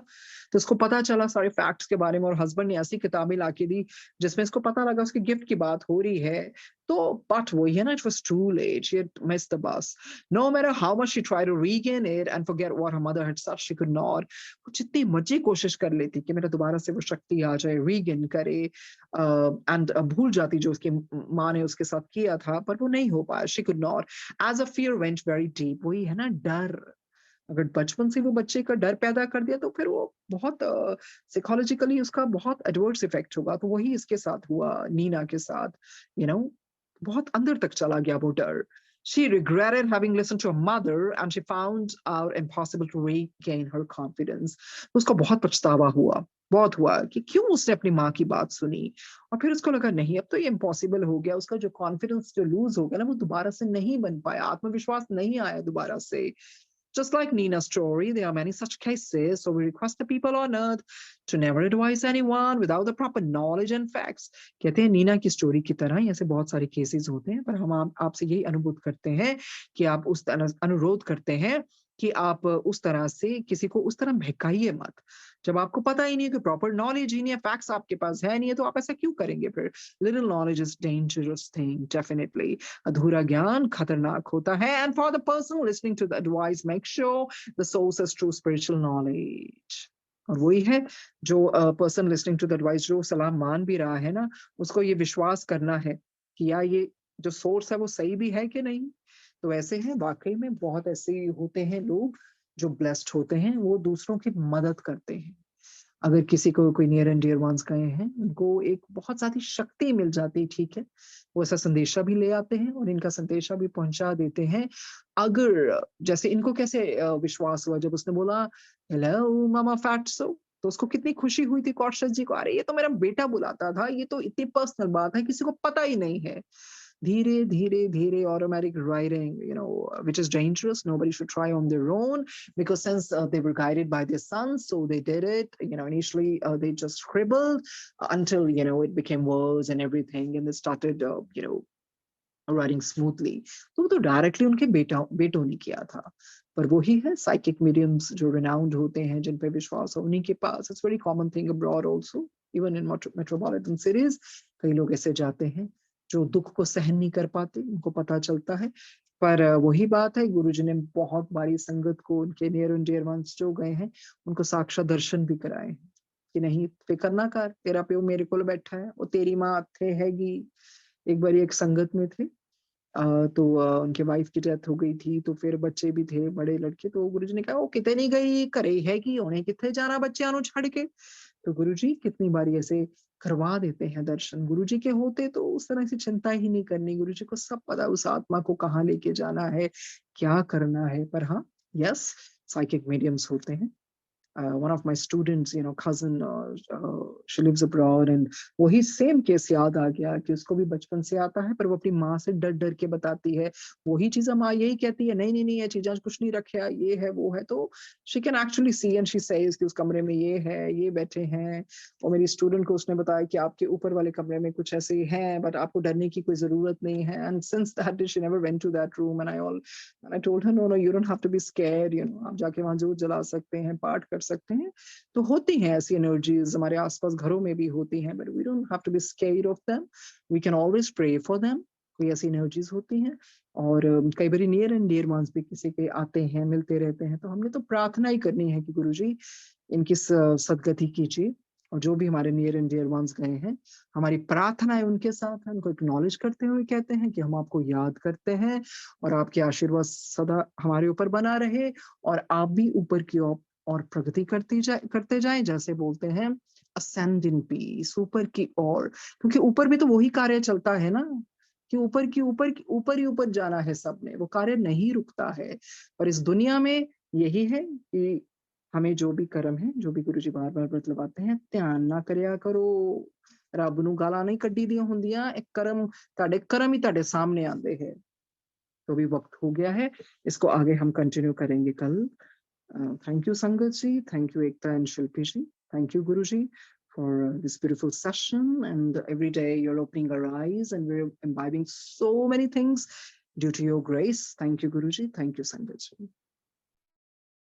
तो उसको पता चला सारे फैक्ट्स के बारे में, और हस्बैंड ने ऐसी किताबें लाके दी जिसमें इसको पता लगा उसके गिफ्ट की बात हो रही है। तो बट वही है ना, it was too late, she had missed the bus. No matter how much she tried to regain it and forget what her mother had said, she could not. वो जितनी मर्जी कोशिश कर लेती कि मेरा दोबारा से वो शक्ति आ जाए, रीगेन करे, एंड भूल जाती जो उसकी माँ ने उसके साथ किया था, पर वो नहीं हो पाया। She could not, as a fear went very deep. वही है ना डर, अगर बचपन से वो बच्चे का डर पैदा कर दिया तो फिर वो बहुत साइकोलॉजिकली उसका बहुत एडवर्स इफेक्ट होगा। तो वही इसके साथ हुआ, नीना के साथ, यू नो, बहुत अंदर तक चला गया वो डर। She regretted having listened to her mother and she found out impossible to regain her confidence. उसको बहुत पछतावा हुआ, बहुत हुआ कि क्यों उसने अपनी माँ की बात सुनी, और फिर उसको लगा नहीं अब तो ये इम्पॉसिबल हो गया। उसका जो कॉन्फिडेंस जो लूज हो गया ना, वो दोबारा से नहीं बन पाया, आत्मविश्वास नहीं आया दोबारा से। Just like Nina's story, there are many such cases, so we request the people on earth to never advise anyone without the proper knowledge and facts. कहते हैं नीना की स्टोरी की तरह ऐसे बहुत सारे केसेस होते हैं, पर हम आपसे यही अनुभूत करते हैं कि आप उस तरह अनुरोध करते हैं कि आप उस तरह से किसी को उस तरह बहकाइए मत। जब आपको पता ही नहीं है, कि प्रॉपर नॉलेज ही नहीं है, फैक्ट्स आपके पास है नहीं है, तो आप ऐसा क्यों करेंगे फिर? Little knowledge is dangerous thing, definitely. अधूरा ज्ञान खतरनाक होता है। And for the person listening to the advice, make sure the source is true spiritual knowledge. और वही है जो person listening to the advice, जो सलाह मान भी रहा है ना, उसको ये विश्वास करना है कि यार ये जो सोर्स है वो सही भी है कि नहीं। तो ऐसे हैं, वाकई में बहुत ऐसे होते हैं लोग जो ब्लेस्ड होते हैं, वो दूसरों की मदद करते हैं। अगर किसी को कोई नियर एंड डियर वंस गए हैं, उनको एक बहुत ज़्यादा शक्ति मिल जाती, ठीक है? वो ऐसा संदेशा भी ले आते हैं और इनका संदेशा भी पहुँचा देते हैं। अगर जैसे इनको कैसे विश्वास हुआ जब उसने बोला, "हेलो मामा फैट्सो", तो उसको कितनी खुशी हुई थी कॉर्शस जी को, अरे ये तो मेरा बेटा बुलाता था, ये तो इतनी पर्सनल बात है, किसी को पता ही नहीं है। धीरे, धीरे, धीरे automatic writing, which is dangerous. Nobody should try on their own because since they were guided by their sons, so they did it. Initially they just scribbled until, it became words and everything, and they started, writing smoothly. तो वो तो directly उनके बेटों ने किया था। पर वही है, साइकिक मीडियम्स जो रिनाउंड होते हैं, जिन पे विश्वास हो, उन्हीं के पास, it's very common thing abroad also, even in metropolitan cities. कई लोग ऐसे जाते हैं जो दुख को सहन नहीं कर पाते, उनको पता चलता है। पर वही बात है, गुरुजी ने बहुत बारी संगत को, उनके नियर एंड डियर वंस जो गए हैं, उनको साक्षात दर्शन भी कराए हैं कि नहीं फिक्र ना कर, तेरा प्यो मेरे को बैठा है, वो तेरी माँ थे हैगी। एक बार एक संगत में थे, तो उनके वाइफ की डेथ हो गई थी, तो फिर बच्चे भी थे, बड़े लड़के, तो गुरुजी ने कहा वो किते नहीं गई, घरे हैगी, उन्हें किथे जाना बच्चों ਨੂੰ ਛੱਡ के। तो गुरुजी कितनी बारी ऐसे करवा देते हैं दर्शन। गुरुजी के होते तो उस तरह से चिंता ही नहीं करनी, गुरुजी को सब पता उस आत्मा को कहाँ लेके जाना है, क्या करना है। पर हाँ, यस, साइकिक मीडियम्स होते हैं। One of my students, cousin, she lives abroad, and वही सेम केस याद आ गया कि उसको भी बचपन से आता है, पर वो अपनी माँ से डर डर के बताती है। वही चीजें माँ यही कहती है, नहीं नहीं नहीं, ये चीजें कुछ नहीं रखे, ये है वो है। तो she can actually see and she says कि उस कमरे में ये है, ये बैठे हैं। और मेरी स्टूडेंट को उसने बताया कि आपके ऊपर वाले कमरे में कुछ ऐसे हैं, बट आपको डरने की कोई जरूरत नहीं है। And since that day she never went to that room, and I told her, no no, you don't have to be scared, आप जाके वहां जोत जला सकते हैं, पाठ कर सकते हैं। तो होती हैं ऐसी एनर्जीज हमारे आसपास, घरों में भी होती हैं, but we don't have to be scared of them, we can always pray for them. कोई ऐसी एनर्जीज होती हैं, और कई बार नियर एंड डियर वंस भी किसी के आते हैं, मिलते रहते हैं, तो हमने तो प्रार्थना ही करनी है कि गुरुजी इनकी सदगति कीजिए, और जो भी हमारे नियर एंड डियर वंस गए हैं, हमारी प्रार्थना है उनके साथ है, उनको एक्नॉलेज करते हुए कहते हैं कि हम आपको याद करते हैं और आपके आशीर्वाद सदा हमारे ऊपर बना रहे और आप भी ऊपर की ओर और प्रगति करते जाएं, जैसे बोलते हैं असेंड इन पीस, ऊपर की ओर, क्योंकि ऊपर भी तो वही कार्य चलता है ना, कि ऊपर ही ऊपर जाना है सबने, वो कार्य नहीं रुकता है। और इस दुनिया में यही है कि हमें जो भी कर्म है, जो भी गुरुजी बार-बार बतलवाते हैं, ਧਿਆਨ ਨਾ ਕਰਿਆ ਕਰੋ। ਰੱਬ ਨੂੰ ਗਾਲਾਂ नहीं ਕੱਢੀ ਦੀਆਂ ਹੁੰਦੀਆਂ, ਇਹ ਕਰਮ ही ਤੁਹਾਡੇ सामने आते हैं। तो भी वक्त हो गया है, इसको आगे हम कंटिन्यू करेंगे कल। Thank you Sangat ji, thank you Ekta and Shilpi ji, thank you Guru ji for this beautiful session, and every day you're opening our eyes and we're imbibing so many things due to your grace. Thank you Guruji, thank you Sangat ji.